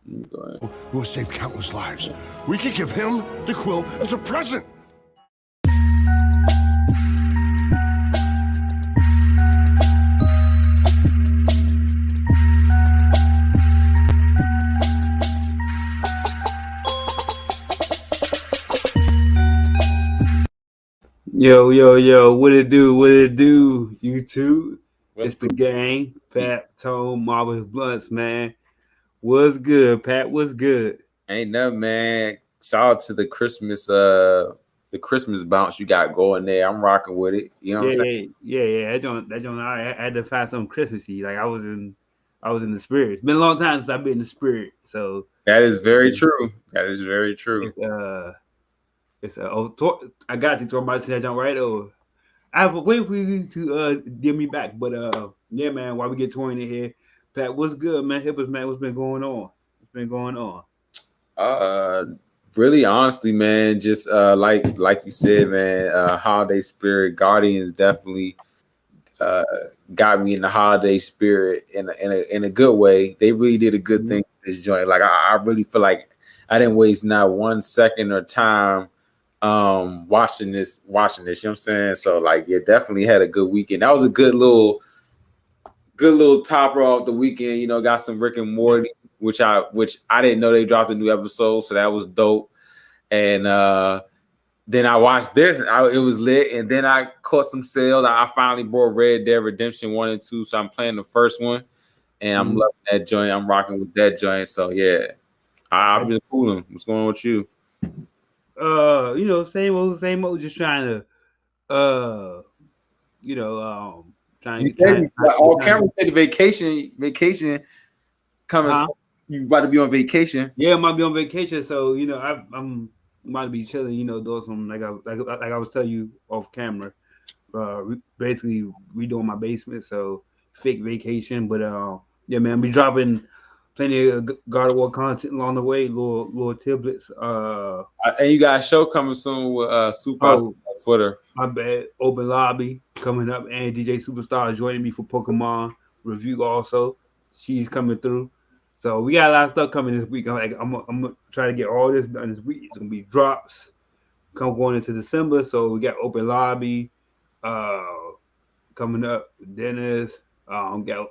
Who has saved countless lives. We could give him the quill as a present. Yo, what it do, YouTube? It's the gang, Pat, Tone, Marvelous Bluntz, man. What's good, Pat? What's good? Ain't nothing, man. Shout out to the Christmas bounce you got going there. I'm rocking with it. You know what I'm saying? Yeah. That joint, I had to find something Christmassy. Like I was in the spirit. It's been a long time since I've been in the spirit. So that is very true. That is very true. I got to throw my that jump right over. I have a wait for you to give me back, but yeah, man. While we get touring in here, Pat, what's good, man? Hip us, man. What's been going on? Really, honestly, man, just like you said, man. Holiday spirit, Guardians definitely got me in the holiday spirit in a good way. They really did a good thing with this joint. Like I really feel like I didn't waste not 1 second or time watching this, you know what I'm saying? So like, yeah, definitely had a good weekend. That was a good little topper off the weekend. You know, got some Rick and Morty, which I didn't know they dropped a new episode, so that was dope. And then I watched this, it was lit, and then I caught some sales. I finally bought Red Dead Redemption 1 and 2, so I'm playing the first one, and I'm loving that joint. I'm rocking with that joint, so yeah, I've been cooling. What's going on with you? You know, same old, just trying to all camera said vacation coming. Huh? You about to be on vacation? Yeah, I might be on vacation, so you know, I'm about to be chilling, you know, doing some like I was telling you off camera, basically redoing my basement, so fake vacation. But yeah, man, we dropping plenty of God of War content along the way, little tidbits. And you got a show coming soon with Super on Twitter. My bad. Open lobby coming up, and DJ Superstar is joining me for Pokemon review also. She's coming through. So we got a lot of stuff coming this week. I'm gonna try to get all this done this week. It's gonna be drops going into December. So we got open lobby coming up. Dennis. We're gonna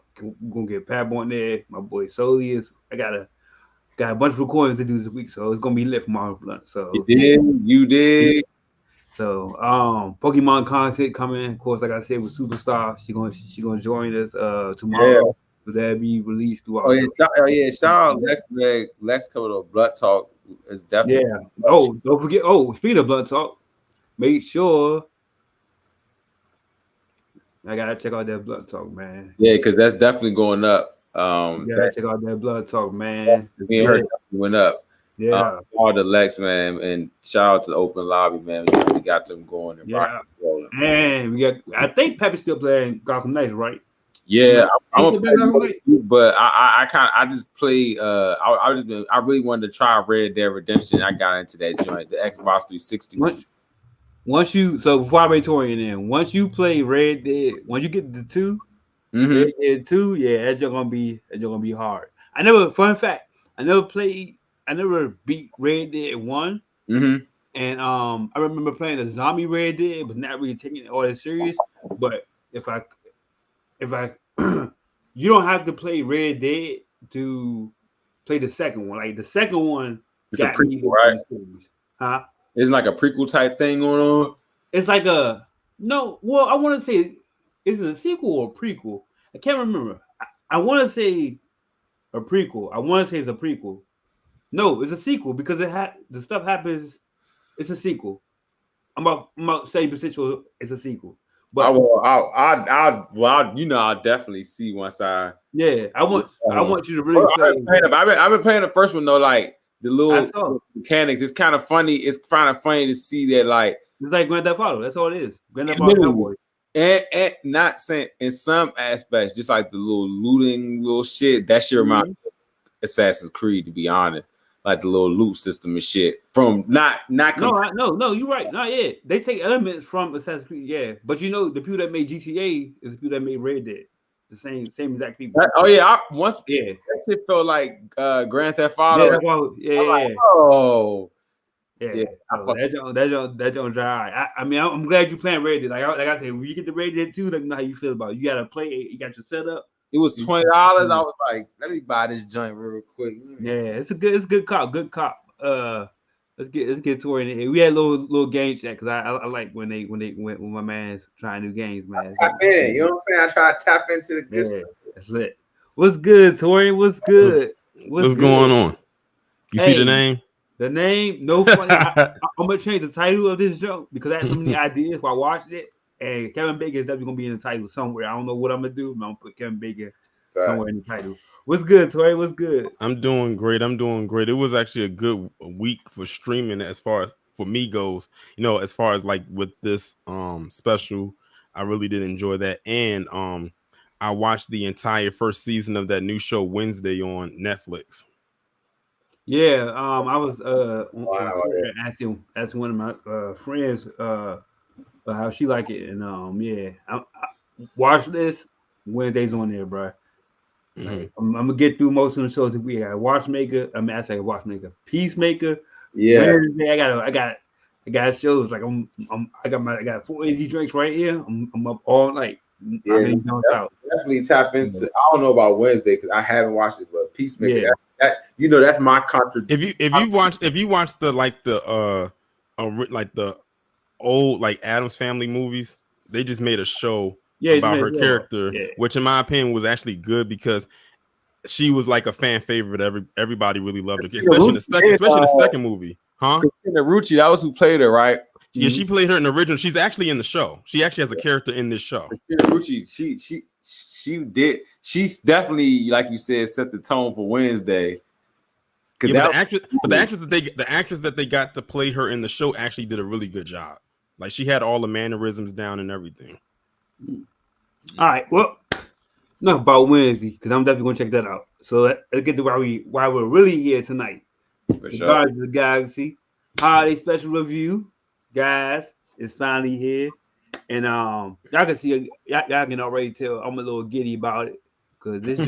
get Pab on there. My boy Soli is. I got a bunch of recordings to do this week, so it's gonna be lit for my blunt. So you did. So Pokemon content coming. Of course, like I said, with Superstar, she gonna join us tomorrow. Yeah. So that'll be released throughout. Shout out Lex coming to Blood Talk is definitely. Yeah. Oh, don't forget. Oh, speaking of Blood Talk, make sure. I gotta check out that Blood Talk, man. Yeah, because that's definitely going up. Gotta check out that Blood Talk, man. Me and her went up. Yeah. All the Lex, man, and shout out to the open lobby, man. We got them going and rolling. And we got. I think Peppy's still playing Gotham Knights, right? Yeah, but I just play. I really wanted to try Red Dead Redemption. I got into that joint, the Xbox 360. Before I Taurean in, once you play Red Dead, once you get the 2, Red Dead 2, yeah, that's gonna be hard. Fun fact, I never beat Red Dead 1. And I remember playing a zombie Red Dead, but not really taking it all that serious. But if I you don't have to play Red Dead to play the second one. Like the second one, it's a prequel, right? Huh? It's like a prequel type thing going on. It's like I want to say, is it a sequel or a prequel? I can't remember. I want to say a prequel. I want to say it's a prequel. No, it's a sequel because the stuff happens. It's a sequel. I'm about 70% sure it's a sequel. But I'll definitely see once I. Yeah, I want you to really. I've been playing the first one though, like the little mechanics. It's kind of funny. It's kind of funny to see that, like it's like Grand Theft Auto. That's all it is. Grand Theft Auto. And not saying in some aspects, just like the little looting, little shit. That shit reminds me of Assassin's Creed, to be honest. Like the little loot system and shit. From not. No, you're right. Not yet. They take elements from Assassin's Creed, yeah. But you know, the people that made GTA is the people that made Red Dead. The same exact people. Once Yeah, that shit felt like Grand Theft Auto. Yeah. Oh. Yeah. So that don't dry. I mean, I'm glad you playing Red Dead. Like I said, when you get the Red Dead 2, let me know how you feel about it. You gotta play it. You got your setup. It was $20. I was like, let me buy this joint real quick. Yeah, it's good cop. Good cop. Let's get Tori in. We had a little game chat because I like when my man's trying new games, man. Tap in, you know what I'm saying? I try to tap into the good stuff. That's lit. What's good, Tori? What's good? What's going on? You see the name? The name, no funny. I'm gonna change the title of this show because I had so many ideas while I watched it. And Kevin Bacon is definitely gonna be in the title somewhere. I don't know what I'm gonna do, but I'm gonna put Kevin Bacon somewhere in the title. What's good, Tori? What's good? I'm doing great. It was actually a good week for streaming as far as for me goes. You know, as far as like with this special, I really did enjoy that. And I watched the entire first season of that new show Wednesday on Netflix. Yeah, I was asking one of my friends how she like it, and I watch this Wednesdays on there, bro. Like, I'm gonna get through most of the shows that we got. Watchmaker, Watchmaker, Peacemaker. Yeah, Wednesday, I got shows like I got 4 energy drinks right here. I'm up all night. Yeah, definitely tap into. I don't know about Wednesday because I haven't watched it, but Peacemaker. Yeah. That's my contradiction. If you watch the old like Addams Family movies, they just made a show about her character, which in my opinion was actually good because she was like a fan favorite. Everybody really loved her, especially in the second movie. Huh? Christina Ricci, that was who played her, right? Yeah, she played her in the original. She's actually in the show. She actually has a character in this show. Christina Ricci, she did. She's definitely, like you said, set the tone for Wednesday. Yeah, the actress that they got to play her in the show actually did a really good job. Like she had all the mannerisms down and everything. All right, well, not about Wednesday because I'm definitely gonna check that out. So let's get to why we're really here tonight. For sure. Guardians of the Galaxy holiday special review, guys, is finally here, and y'all can see, y'all can already tell I'm a little giddy about it because this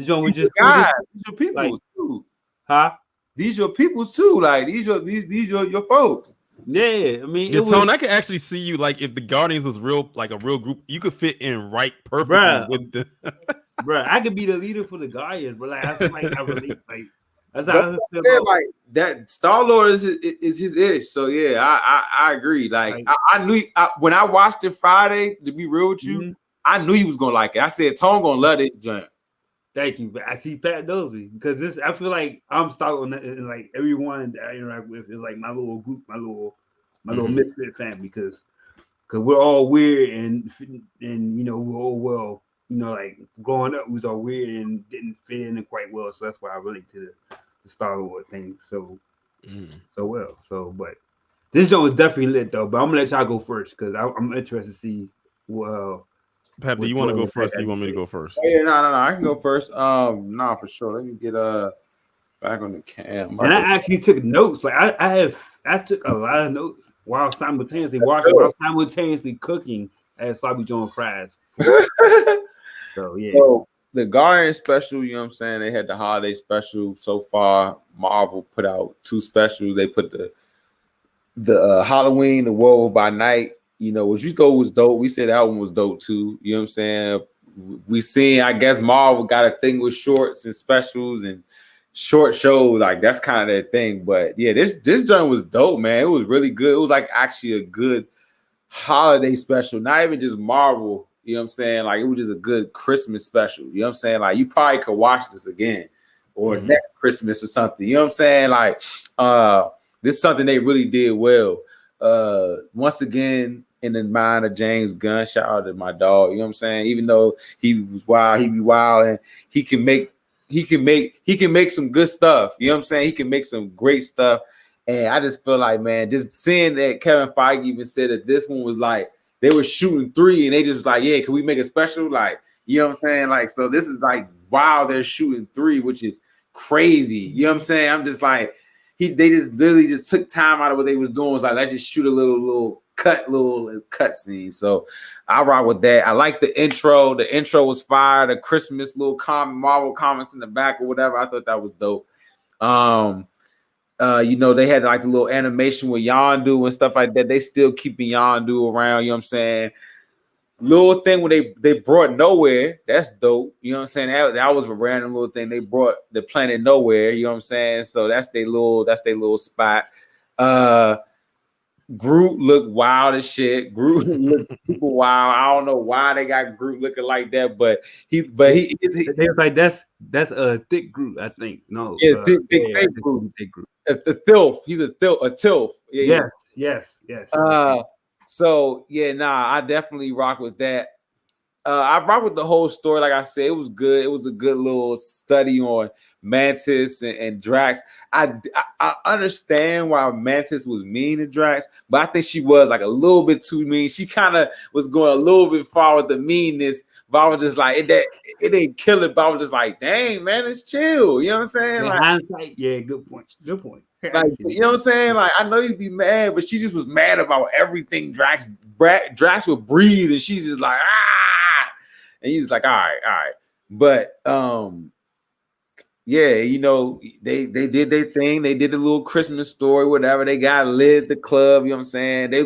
joint we just guys, these your people like, too, huh? These your peoples too, like these your folks. Yeah, I mean, Tone, I could actually see you like if the Guardians was real, like a real group, you could fit in right perfectly with the. Bruh, I could be the leader for the Guardians, but like I feel like I relate, like that's how I feel. Like that Star-Lord is his ish. So yeah, I agree. Like I knew when I watched it Friday, to be real with you, I knew he was gonna like it. I said Tone gonna love it, jump. Thank you, but I see Pat Dozy because I feel like I'm stuck on that, and like everyone that I interact with is like my little group, my little misfit family because we're all weird and we're all like growing up we was all weird and didn't fit in quite well, so that's why I relate to the Star-Lord thing so well. So, but this joint was definitely lit though. But I'm gonna let y'all go first because I'm interested to see. Pep, do you want to go first? Or you want me to go first? Oh, yeah, no, I can go first. Nah, for sure. Let me get back on the cam. And I actually took notes. Like I took a lot of notes while simultaneously watching, while simultaneously cooking at Sloppy Joe and Fries. So yeah. So the Guardian special, you know what I'm saying? They had the holiday special so far. Marvel put out 2 specials. They put the Halloween, the Werewolf by Night. What you thought was dope. We said that one was dope too. You know what I'm saying? We seen, I guess Marvel got a thing with shorts and specials and short shows. Like that's kind of their thing. But yeah, this joint was dope, man. It was really good. It was like actually a good holiday special. Not even just Marvel. You know what I'm saying? Like it was just a good Christmas special. You know what I'm saying? Like you probably could watch this again or next Christmas or something. You know what I'm saying? Like this is something they really did well. Once again, in the mind of James Gunn, shout out to my dog. You know what I'm saying? Even though he was wild, he be wild, and he can make some good stuff. You know what I'm saying? He can make some great stuff. And I just feel like, man, just seeing that Kevin Feige even said that this one was like they were shooting 3 and they just was like, yeah, can we make a special? Like, you know what I'm saying? Like, so this is like, wow, they're shooting 3, which is crazy. You know what I'm saying? I'm just like, they just literally just took time out of what they was doing. Was like, let's just shoot a little cut scene. So I rock with that. I like the intro. The intro was fire. The Christmas little Marvel comics in the back or whatever. I thought that was dope. You know, they had like the little animation with Yondu and stuff like that. They still keeping Yondu around, you know what I'm saying? Little thing when they brought Nowhere, that's dope. You know what I'm saying? That was a random little thing. They brought the planet Nowhere, you know what I'm saying? So that's their little spot. Groot looked wild as shit. Groot looked super wild. I don't know why they got Groot looking like that, but he they was like that's a thick Groot, I think. No, yeah, thick Groot. The Tilf. He's a Tilf. Yeah, yes. So yeah, I definitely rock with that. I rock with the whole story. Like I said, it was good. It was a good little study on Mantis and Drax. I understand why Mantis was mean to Drax, but I think she was like a little bit too mean. She kind of was going a little bit far with the meanness, but I was just like, it didn't kill it, but I was just like, dang, man, it's chill. You know what I'm saying? Like, hindsight, yeah, good point. Like, you know what I'm saying? Like, I know you'd be mad, but she just was mad about everything. Drax would breathe, and she's just like, and he's like, all right. But yeah, you know, they did their thing. They did a little Christmas story, whatever. They got lit at the club. You know what I'm saying? They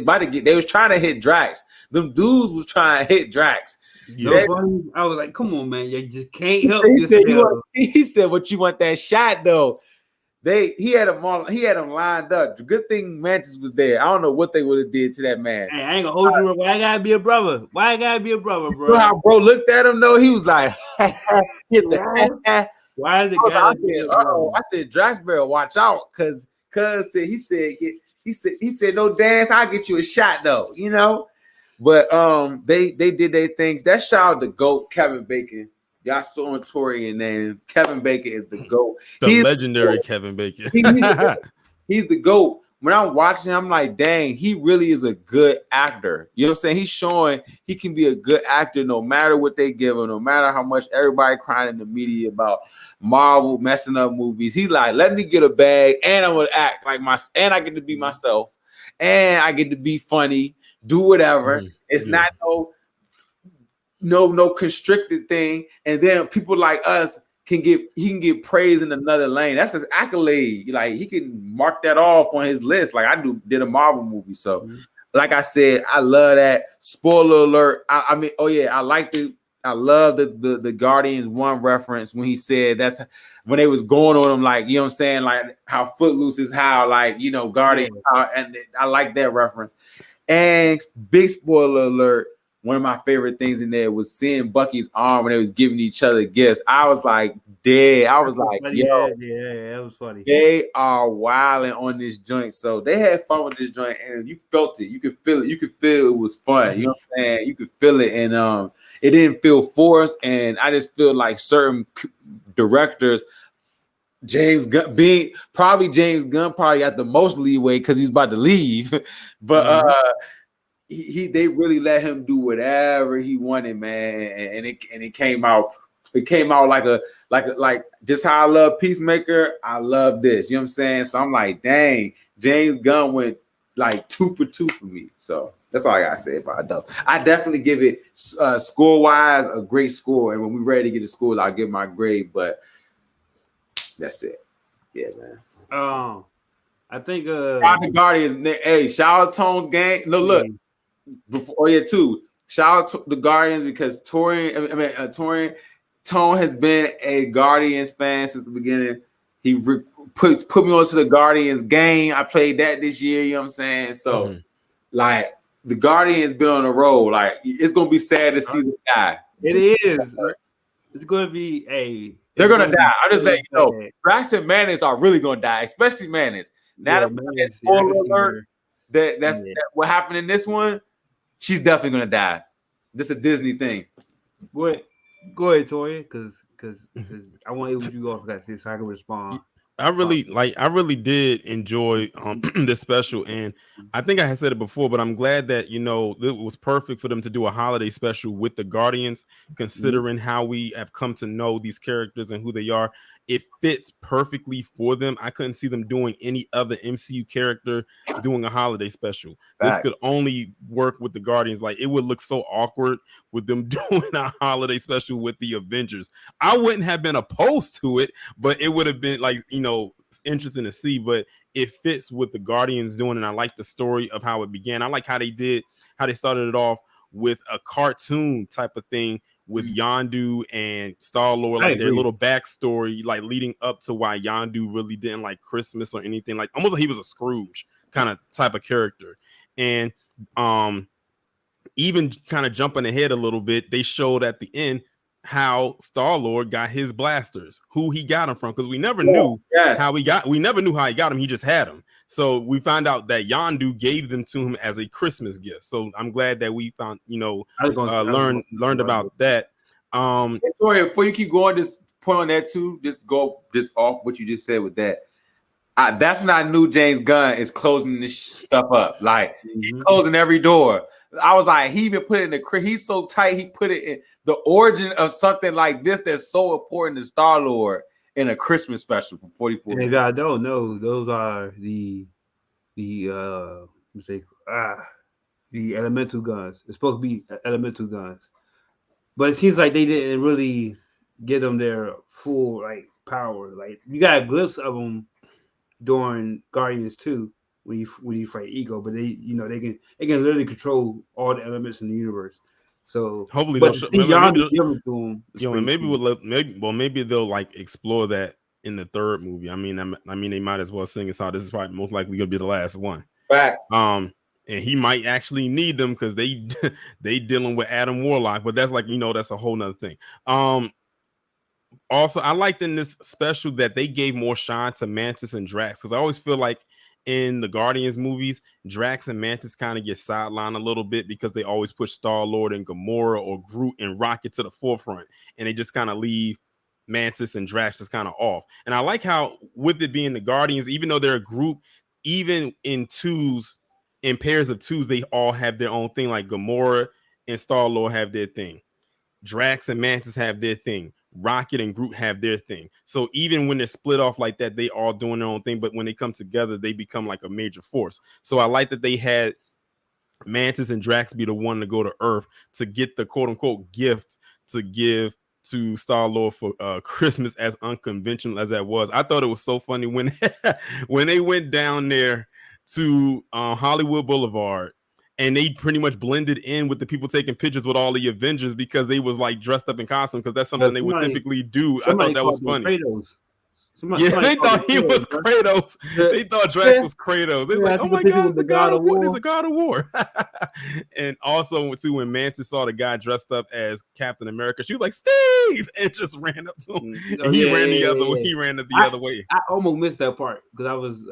was trying to hit Drax. Them dudes was trying to hit Drax. Yeah. I was like, come on, man, you just can't help yourself. He said, "What you want that shot though?" He had him lined up. The good thing Mantis was there. I don't know what they would have did to that man. Hey, I ain't gonna hold you. Why I gotta be a brother? Bro? You know how bro looked at him though? He was like, why is it gotta be a brother? I said, Drax better watch out, cause he said no dance. I'll get you a shot though, you know. But they did their things. That shout out to GOAT Kevin Bacon. Y'all saw on Taurean name. Kevin Bacon is the GOAT. He's legendary Kevin Bacon. He's the GOAT. When I'm watching him, I'm like, dang, he really is a good actor. You know what I'm saying? He's showing he can be a good actor no matter what they give him, no matter how much everybody crying in the media about Marvel messing up movies. He like, let me get a bag and I'm gonna act like and I get to be myself and I get to be funny, do whatever. It's not no constricted thing, and then people like us can get praise in another lane. That's his accolade. Like, he can mark that off on his list. Like I did a Marvel movie. So like I said, I love that. Spoiler alert. I mean, oh yeah, I love the Guardians 1 reference when he said that's when they was going on him, like, you know what I'm saying, like how Footloose is how, like, you know, Guardian, and I like that reference. And big spoiler alert, one of my favorite things in there was seeing Bucky's arm when they was giving each other gifts. I was like, dead. I was like, yo, yeah, it was funny. They are wilding on this joint. So they had fun with this joint, and you felt it. You could feel it. You could feel it was fun. You know what I'm saying? You could feel it, and it didn't feel forced. And I just feel like certain directors, James Gunn probably got the most leeway because he's about to leave, but they really let him do whatever he wanted, man, and it came out. It came out like just how I love Peacemaker, I love this. You know what I'm saying? So I'm like, dang, James Gunn went like 2 for 2 for me. So that's all I gotta say about it, though. I definitely give it score wise a great score, and when we're ready to get the score, I'll give my grade. But that's it. Yeah, man. I think shout out to Guardians. Hey, shout out Tone's gang. No, look. Too. Shout out to the Guardians because Taurean Tone has been a Guardians fan since the beginning. He put me onto the Guardians game. I played that this year, you know what I'm saying? So like the Guardians been on a roll. Like, it's gonna be sad to see them die. It is. It's gonna be they're gonna die. I'm just letting you know. Drax and Mantis are really gonna die, especially Mantis. Now that spoiler alert, that's what happened in this one. She's definitely gonna die. This is a Disney thing. Go ahead, Tori, because I want to hear what you go for so I can respond. I really did enjoy this special, and I think I had said it before, but I'm glad that, you know, it was perfect for them to do a holiday special with the Guardians, considering how we have come to know these characters and who they are. it fits perfectly for them. I couldn't see them doing any other MCU character doing a holiday special. This could only work with the Guardians. Like, it would look so awkward with them doing a holiday special with the Avengers. I wouldn't have been opposed to it, but it would have been like, you know, interesting to see. But it fits with the Guardians doing, and I like the story of how it began. I like how they started it off with a cartoon type of thing with Yondu and Star-Lord, like their little backstory, like leading up to why Yondu really didn't like Christmas or anything, like almost like he was a Scrooge kind of type of character. And even kind of jumping ahead a little bit, they showed at the end how Star-Lord got his blasters, who he got them from, because we never knew how he got them. He just had them. So we found out that Yondu gave them to him as a Christmas gift. So I'm glad that we found, you know, learned about that. Sorry, before you keep going, just point on that too. Just off what you just said with that. That's when I knew James Gunn is closing this stuff up. Like, he's closing every door. I was like, he even put it in the he's so tight, he put it in the origin of something like this that's so important to Star-Lord in a Christmas special from 44. And if I don't know, those are the elemental guns. It's supposed to be elemental guns, but it seems like they didn't really get them their full like power. Like, you got a glimpse of them during Guardians 2 when you fight Ego, but they can literally control all the elements in the universe. So hopefully maybe they'll like explore that in the third movie. I mean, they might as well sing us out. This is probably most likely gonna be the last one. Right. And he might actually need them because they dealing with Adam Warlock, but that's like, you know, that's a whole nother thing. Also, I liked in this special that they gave more shine to Mantis and Drax, because I always feel like in the Guardians movies, Drax and Mantis kind of get sidelined a little bit because they always push Star-Lord and Gamora or Groot and Rocket to the forefront, and they just kind of leave Mantis and Drax just kind of off. And I like how, with it being the Guardians, even though they're a group, even in pairs of twos, they all have their own thing. Like Gamora and Star-Lord have their thing. Drax and Mantis have their thing. Rocket and Groot have their thing. So even when they're split off like that, they all doing their own thing. But when they come together, they become like a major force. So I like that they had Mantis and Drax be the one to go to Earth to get the quote unquote gift to give to Star-Lord for Christmas, as unconventional as that was. I thought it was so funny when when they went down there to Hollywood Boulevard, and they pretty much blended in with the people taking pictures with all the Avengers because they was like dressed up in costume, because that's something they would typically do. I thought that was funny. Somebody they thought he was Kratos. They thought Drax was Kratos. They're like, oh my God, it's the God of War. It's a God of War. And also, too, when Mantis saw the guy dressed up as Captain America, she was like, Steve, and just ran up to him. He ran the other way. He ran the other way. I almost missed that part because I was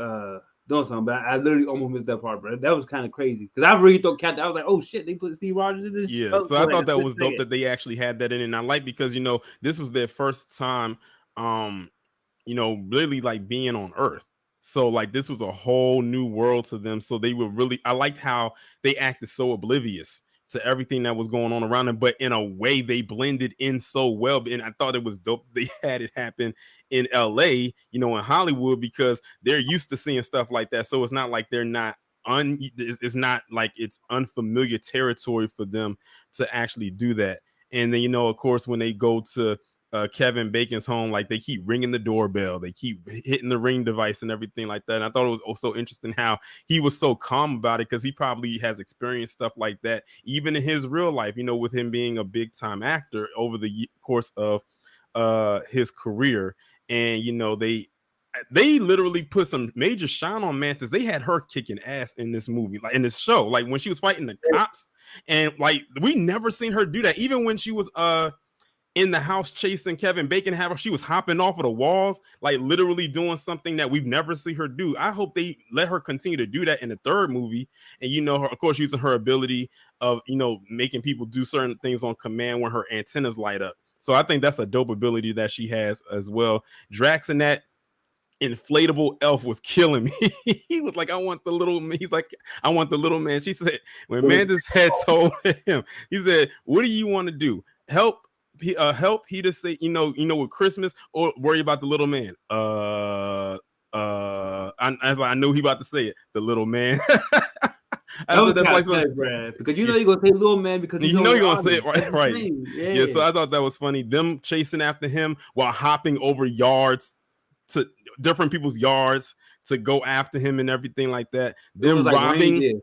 doing something, but I literally almost missed that part, bro. That was kind of crazy because I really thought Captain. I was like, oh shit, they put Steve Rogers in this. Yeah, so I thought that was dope that they actually had that in it. And I like, because, you know, this was their first time, you know, really like being on Earth. So like this was a whole new world to them. So they were really, I liked how they acted so oblivious to everything that was going on around them, but in a way they blended in so well. And I thought it was dope they had it happen in LA, you know, in Hollywood, because they're used to seeing stuff like that. So it's not like they're not it's not like it's unfamiliar territory for them to actually do that. And then, you know, of course, when they go to Kevin Bacon's home, like they keep ringing the doorbell, they keep hitting the ring device and everything like that. And I thought it was also interesting how he was so calm about it, because he probably has experienced stuff like that even in his real life, you know, with him being a big time actor over the course of his career. And, you know, they literally put some major shine on Mantis. They had her kicking ass in this movie, like in this show, like when she was fighting the cops, and like we never seen her do that. Even when she was in the house chasing Kevin Bacon, she was hopping off of the walls, like literally doing something that we've never seen her do. I hope they let her continue to do that in the third movie. And, you know, her, of course, using her ability of, you know, making people do certain things on command when her antennas light up. So I think that's a dope ability that she has as well. Drax and that inflatable elf was killing me. He was like, I want the little man. He's like, I want the little man. She said, when Mantis had told him, he said, what do you want to do? Help help, he just say, with Christmas, or worry about the little man. I know he about to say it, the little man. That's like Brad, because you're gonna say little man because you're gonna say it right. Yeah. So I thought that was funny. Them chasing after him while hopping over yards to different people's yards to go after him and everything like that. Them robbing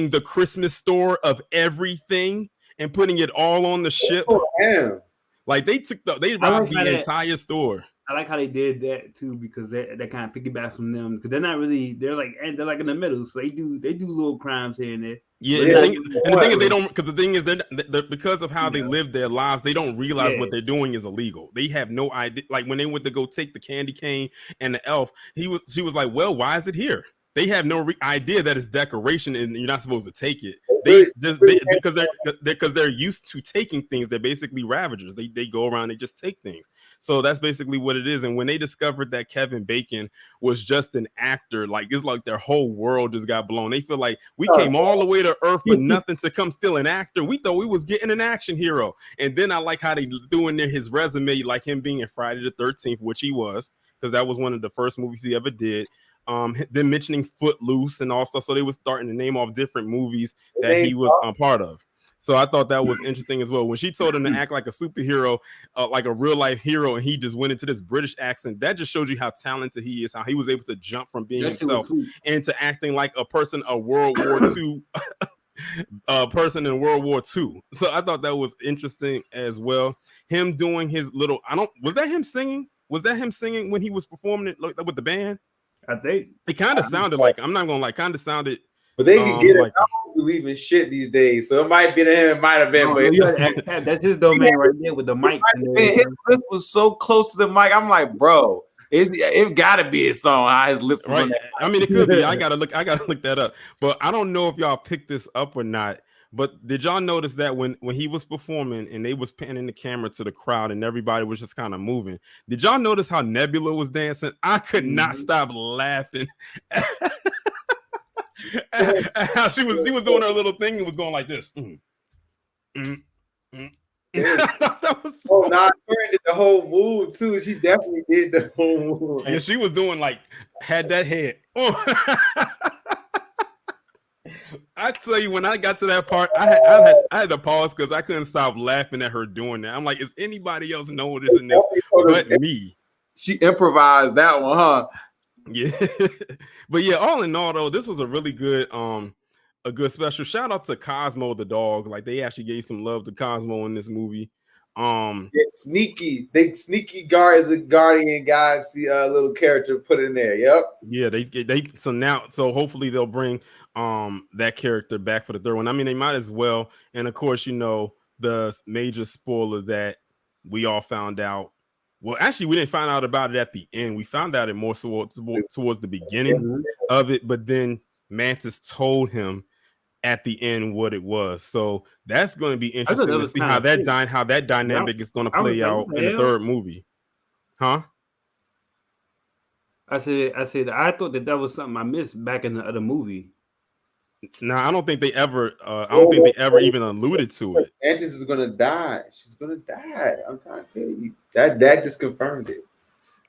the Christmas store of everything and putting it all on the ship. Oh, damn. Like they robbed the entire store. I like how they did that too, because they kind of piggyback from them, because they're like in the middle, so they do little crimes here and there. Yeah, and the thing is they don't, because the thing is they're because of how they live their lives, they don't realize what they're doing is illegal. They have no idea. Like when they went to go take the candy cane and the elf, she was like, well, why is it here? They have no idea that it's decoration and you're not supposed to take it. Because they're used to taking things. They're basically ravagers. They go around, they just take things. So that's basically what it is. And when they discovered that Kevin Bacon was just an actor, like it's like their whole world just got blown. They feel like we came all the way to Earth for nothing to come steal an actor. We thought we was getting an action hero. And then I like how they threw in there his resume, like him being in Friday the 13th, which he was, because that was one of the first movies he ever did. Then mentioning Footloose and all stuff, so they were starting to name off different movies that he was a part of. So I thought that was interesting as well. When she told him to act like a superhero, like a real life hero, and he just went into this British accent, that just shows you how talented he is, how he was able to jump from being himself into acting like a person of World War II, person in World War II. So I thought that was interesting as well. Him doing his little, was that him singing? Was that him singing when he was performing it with the band? I think it kind of sounded like, I'm not gonna lie, kind of sounded. But they can get it. I don't believe in shit these days, so it might be to him. It might have been. But that's his domain right there with the mic. His lips was so close to the mic. I'm like, bro, it gotta be a song. How his lips right. I mean, it could be. I gotta look that up. But I don't know if y'all picked this up or not. But did y'all notice that when he was performing and they was panning the camera to the crowd and everybody was just kind of moving? Did y'all notice how Nebula was dancing? I could not stop laughing. How she was doing her little thing and was going like this. That was so did the whole move too. She definitely did the whole move. Yeah, she was doing had that head. I tell you, when I got to that part, I had to pause because I couldn't stop laughing at her doing that. I'm like, is anybody else noticing this but me? She improvised that one, huh? Yeah. But yeah, all in all, though, this was a really good a good special. Shout out to Cosmo the dog. Like, they actually gave some love to Cosmo in this movie. Sneaky guardian galaxy little character put in there. Yep. Yeah, they so hopefully they'll bring that character back for the third one. I mean, they might as well. And of course, the major spoiler that we all found out. Well, actually, we didn't find out about it at the end. We found out it more towards the beginning of it, but then Mantis told him at the end what it was. So that's going to be interesting to see how that dynamic is going to play out in the third movie. Huh? I said I thought that was something I missed back in the other movie. No, I don't think they ever. I don't think they ever even alluded to it. Mantis is gonna die. She's gonna die. I'm trying to tell you that just confirmed it.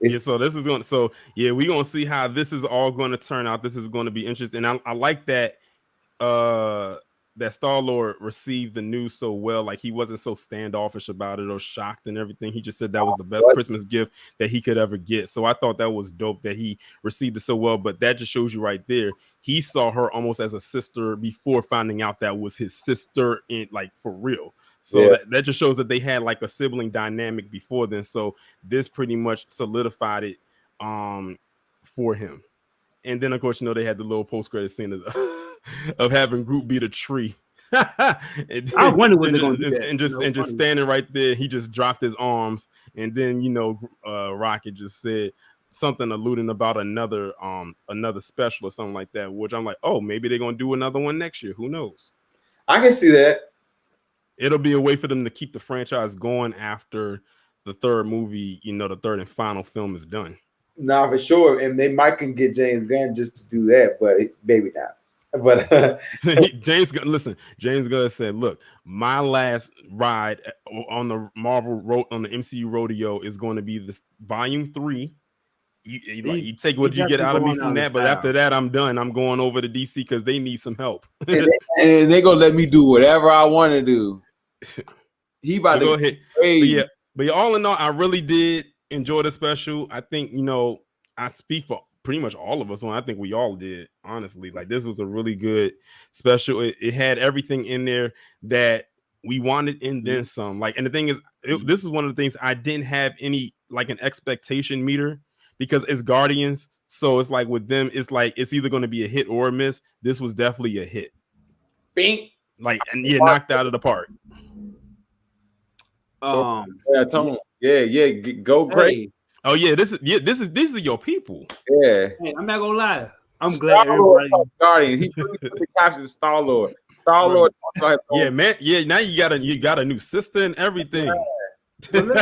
Yeah, so this is going. So yeah, we're gonna see how this is all going to turn out. This is going to be interesting. And I like that. That Star-Lord received the news so well. Like, he wasn't so standoffish about it or shocked and everything. He just said that was the best Christmas gift that he could ever get. So I thought that was dope that he received it so well. But that just shows you right there, he saw her almost as a sister before finding out that was his sister, in for real. So that just shows that they had like a sibling dynamic before then. So this pretty much solidified it for him. And then, of course, they had the little post-credit scene of having Groot beat a tree. I wonder when they're going to do that. And just standing right there, he just dropped his arms. And then, Rocket just said something alluding about another special or something like that, which I'm like, oh, maybe they're going to do another one next year. Who knows? I can see that. It'll be a way for them to keep the franchise going after the third movie, the third and final film is done. Nah, for sure. And they might can get James Gunn just to do that, but maybe not. But James Gunn said, "Look, my last ride on the on the MCU rodeo is going to be this Volume 3. You take what you get out of me from that, but after that, I'm done. I'm going over to DC because they need some help, and they gonna let me do whatever I want to do." He about to go ahead, but all in all, I really did enjoy the special. I think I speak for pretty much all of us. I think we all did, honestly. Like, this was a really good special. It had everything in there that we wanted and then some. Like, and the thing is, this is one of the things I didn't have any like an expectation meter because it's Guardians. So it's like with them, it's like it's either going to be a hit or a miss. This was definitely a hit. Bing. Like, and knocked out of the park. So, Tony. Go great. Hey. Oh yeah, these are your people. Yeah. Hey, I'm not gonna lie. I'm Star-Lord glad everybody. Guardian. He put the caption Star-Lord. Star-Lord. Yeah, man. Yeah, now you got a new sister and everything. I'm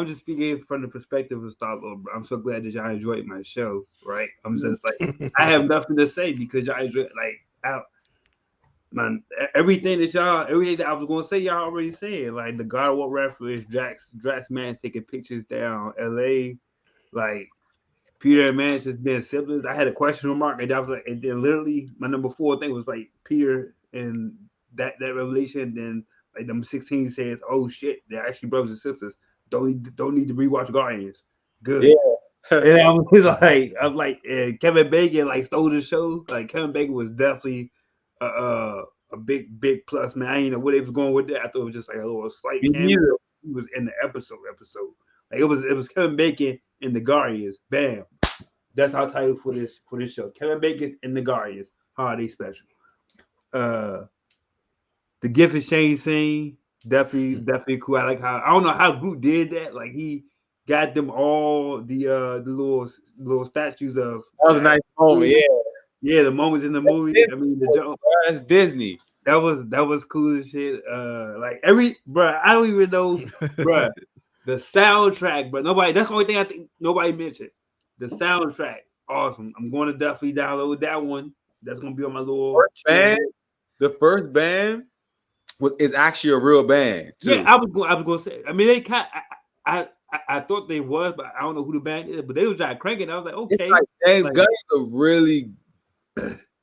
just speaking from the perspective of Star-Lord. I'm so glad that y'all enjoyed my show, right? I'm just like, I have nothing to say because y'all enjoy everything that I was gonna say, y'all already said. Like the God of War reference, Drax man taking pictures down LA, like Peter and Mantis being siblings. I had a question mark, and that was like, and then literally my number 4 thing was like Peter and that revelation. Then like number 16 says, "Oh shit, they're actually brothers and sisters. Don't need to rewatch Guardians." Good. Yeah. And I'm like, Kevin Bacon like stole the show. Like Kevin Bacon was definitely a big plus, man. I didn't know where they was going with that. I thought it was just like a little slight cameo. He was in the episode. Like it was Kevin Bacon in the Guardians. Bam. That's our title for this show. Kevin Bacon in the Guardians holiday special. The gift exchange scene definitely cool. I like how I don't know how Groot did that. Like he got them all the little statues of. That was a nice moment. Yeah, the moments in the movie. I mean, that's Disney. That was cool as shit. Like I don't even know, bro. The soundtrack, but nobody. That's the only thing I think nobody mentioned. The soundtrack, awesome. I'm going to definitely download that one. That's gonna be on my little band. The first band is actually a real band too. Yeah, I was going to say. I mean, they kind. I thought they was, but I don't know who the band is. But they was trying to crank it. I was like, okay. It's like James Gunn is a really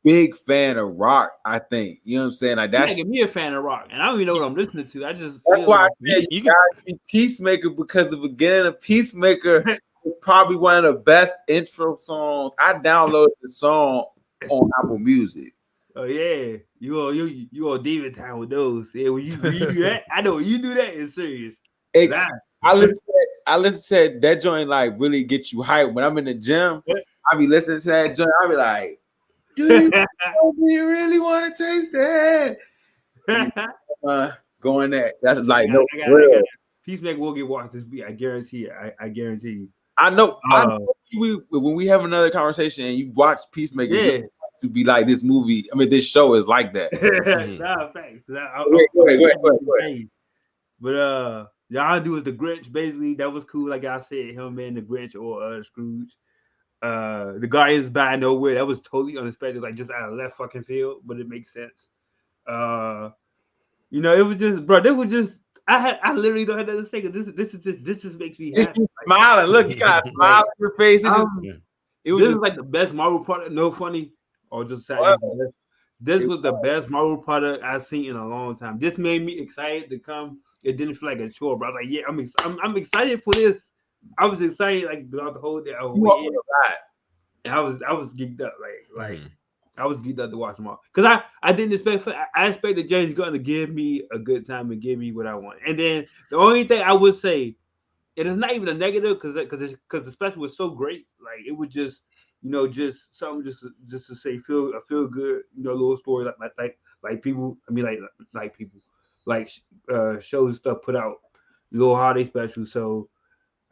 big fan of rock. I think you know what I'm saying. Like that's making me a fan of rock, and I don't even know what I'm listening to. I just that's why I said you gotta be Peacemaker because the beginning of Peacemaker is probably one of the best intro songs. I downloaded the song on Apple Music. Oh yeah, you on Demon Time with those. Yeah, when you do that, I know when you do that, it's serious. I listen to that joint like really get you hyped. When I'm in the gym, I be listening to that joint. I be like, do you really want to taste that? Going that. That's like real. Peacemaker will get watched this week. I guarantee it. I guarantee you. I know when we have another conversation and you watch Peacemaker, yeah. To be like this movie. I mean, this show is like that. Nah, thanks. Go ahead. But y'all do is the Grinch. Basically, that was cool. Like I said, him and the Grinch or Scrooge. The Guardians by nowhere. That was totally unexpected. Like just out of left fucking field, but it makes sense. It was just, bro. This was just. I literally don't have nothing to say because this just makes me happy. Like, smiling. Look, you got a smile on your face. This is like the best Marvel product. No funny. Or just sad. This was the best Marvel product I've seen in a long time. This made me excited to come. It didn't feel like a chore, but I was like, yeah, I'm excited for this. I was excited like throughout the whole day. I was geeked up, like I was geeked up to watch them all because I didn't expect. I expected James Gunn to give me a good time and give me what I want. And then the only thing I would say, it is not even a negative because the special was so great. Like it was just. Just something just to say feel good, little story like people. I mean, like people, like shows and stuff put out little holiday specials. So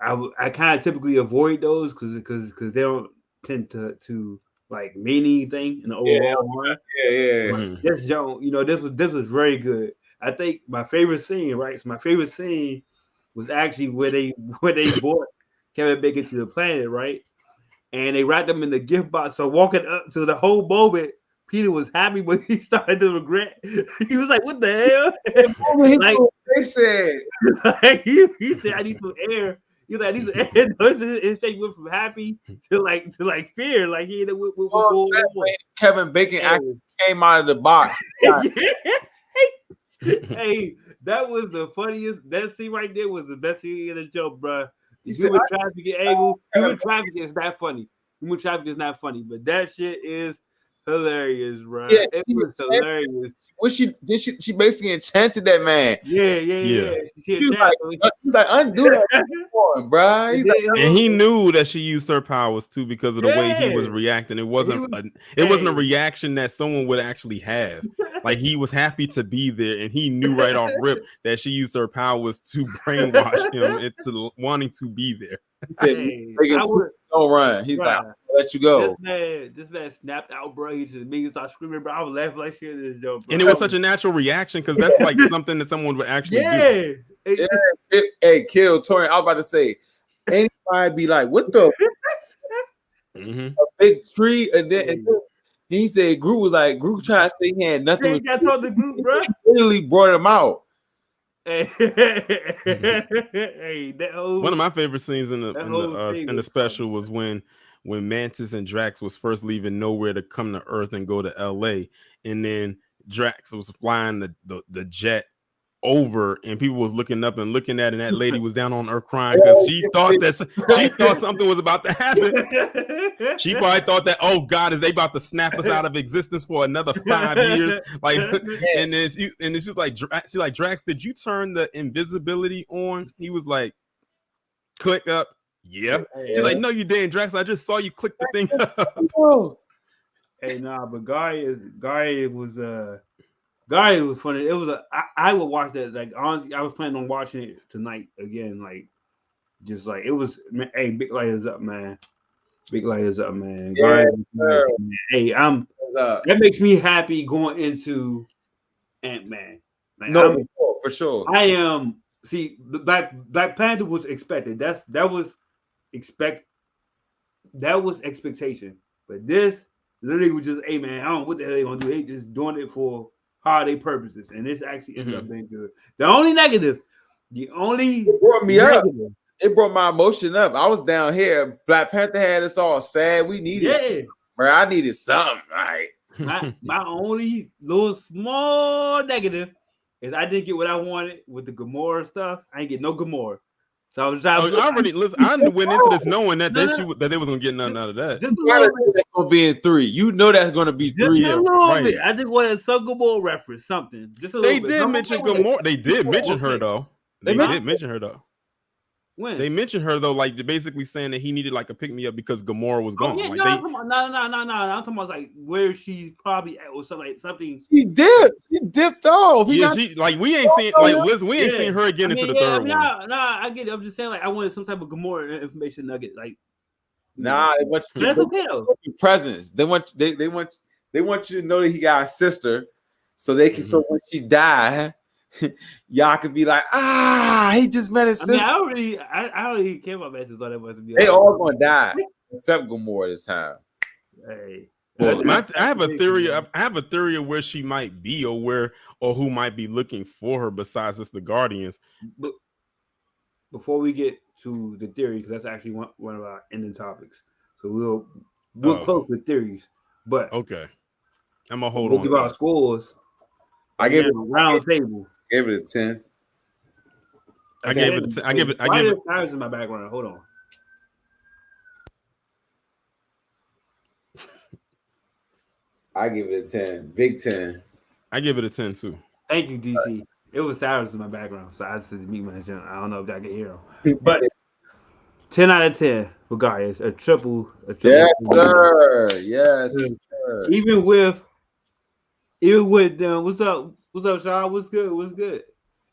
I kind of typically avoid those because they don't tend to like mean anything in the overall. Yeah. This Joe, this was very good. I think my favorite scene, right? So my favorite scene was actually where they brought Kevin Bacon to the planet, right? and they wrapped them in the gift box. So walking up to the whole moment, Peter was happy, but he started to regret. He was like, "What the hell?" Like they said, like he said, "I need some air." He was like, "I need some air." His face went from happy to like fear. Like he what so upset when Kevin Bacon actually came out of the box. Hey, that was the funniest. That scene right there was the best scene in the joke, bro. Human traffic angle. Human traffic is not funny. Human traffic is not funny, but that shit is hilarious, bro. Yeah, it was hilarious. What she basically enchanted that man. Yeah. She was like, undo that, bro. He's like, and he knew that she used her powers too because of the way he was reacting. It wasn't a reaction that someone would actually have. Like he was happy to be there, and he knew right off rip that she used her powers to brainwash him into wanting to be there. He said, "Don't run." He's like, "I'll let you go." This man snapped out, bro. He just made me start screaming, bro. I was laughing like shit at this joke, bro. And it was such a natural reaction because that's like something that someone would actually do. Hey, kill Taurean. I was about to say, anybody be like, "What the?" A big tree, and then he said, "Groot was like, Groot trying to say he had nothing." I told the group, bro. Literally brought him out. Hey, one of my favorite scenes in the special was when Mantis and Drax was first leaving nowhere to come to Earth and go to LA, and then Drax was flying the jet over, and people was looking up and looking at it, and that lady was down on Earth crying because she thought something was about to happen. She probably thought that, oh God, is they about to snap us out of existence for another 5 years? Like, and then she's like, Drax, did you turn the invisibility on? He was like, click up. Yeah. She's like, no, you didn't, Drax. I just saw you click the thing up. Hey, nah, but Guy was funny. It was I would watch that. Like honestly, I was planning on watching it tonight again. Like, just like it was. Hey, big light is up, man. Big light is up, man. Yeah, man. Hey, that makes me happy going into Ant-Man. Like, no, for sure. I am. See, Black Panther was expected. That was expectation. But this literally was just, hey man, I don't know what the hell they gonna do. They just doing it for holiday purposes, and this actually ended up being good. The only negative, it brought me up. It brought my emotion up. I was down here. Black Panther had us all sad. We needed, bro. I needed something. Right. My only little small negative is I didn't get what I wanted with the Gamora stuff. I didn't get no Gamora. So I was I went into this knowing that they was gonna get nothing out of that. Just a little bit. That's gonna be in 3. You know that's gonna be 3. Just a little bit. I just wanted some Gamora reference, something. Just a little bit. They did mention Gamora. They did mention her though. They did mention her though. When they mentioned her though, like they're basically saying that he needed like a pick me up because Gamora was gone. Yeah, like, no. I'm talking about like where she's probably at or something. She dipped off. We ain't seen Liz. We ain't seen her again into the third one. Nah, I get it. I'm just saying like I wanted some type of Gamora information nugget. Like, nah, they want you. That's okay though. Presence. They want you to know that he got a sister, so they can. So when she died. Y'all could be like, he just met his sister. I don't really care about matches all that much. They all gonna die except Gamora this time. Hey, I have a theory. I have a theory of where she might be, or who might be looking for her besides just the Guardians. But before we get to the theory, because that's actually one of our ending topics, so we'll close with theories. But okay, I'm gonna hold on. We'll give our scores. I gave it a round table. Gave it a 10. I gave it a 10. I give it. Tires in my background. Hold on. I give it a 10. Big 10. I give it a 10 too. Thank you, DC. It was Cyrus in my background, so I just mute my channel. I don't know if I can hear him, but 10 out of 10 for Guardians. A triple. Yes, sir. Yes, sir. Even with them. What's up? What's up, Sean? What's good?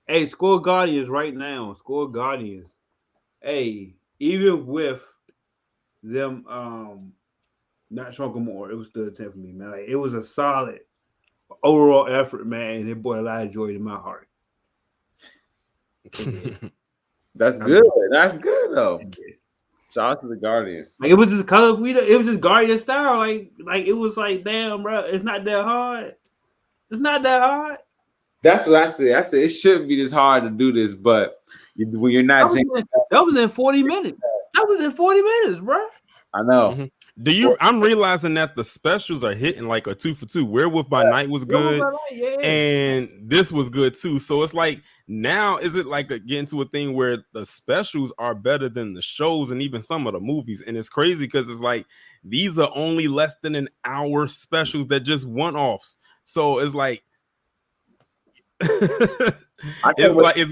Hey, score Guardians right now. Score Guardians. Hey, even with them not showing Gamora, it was still a 10 for me, man. Like, it was a solid overall effort, man. And it brought a lot of joy to my heart. That's good. That's good though. Shout out to the Guardians. Like it was just color. It was just Guardian style. Like it was like, damn, bro, it's not that hard. It's not that hard. That's what I said. I said it shouldn't be this hard to do this, but when you're not, that was in 40 minutes. That was in 40 minutes, bro. I know. Mm-hmm. I'm realizing that the specials are hitting like a 2 for 2. Werewolf by Night was good, and this was good too. So it's like now, is it like getting to a thing where the specials are better than the shows and even some of the movies? And it's crazy because it's like these are only less than an hour specials that just one-offs. So it's like it's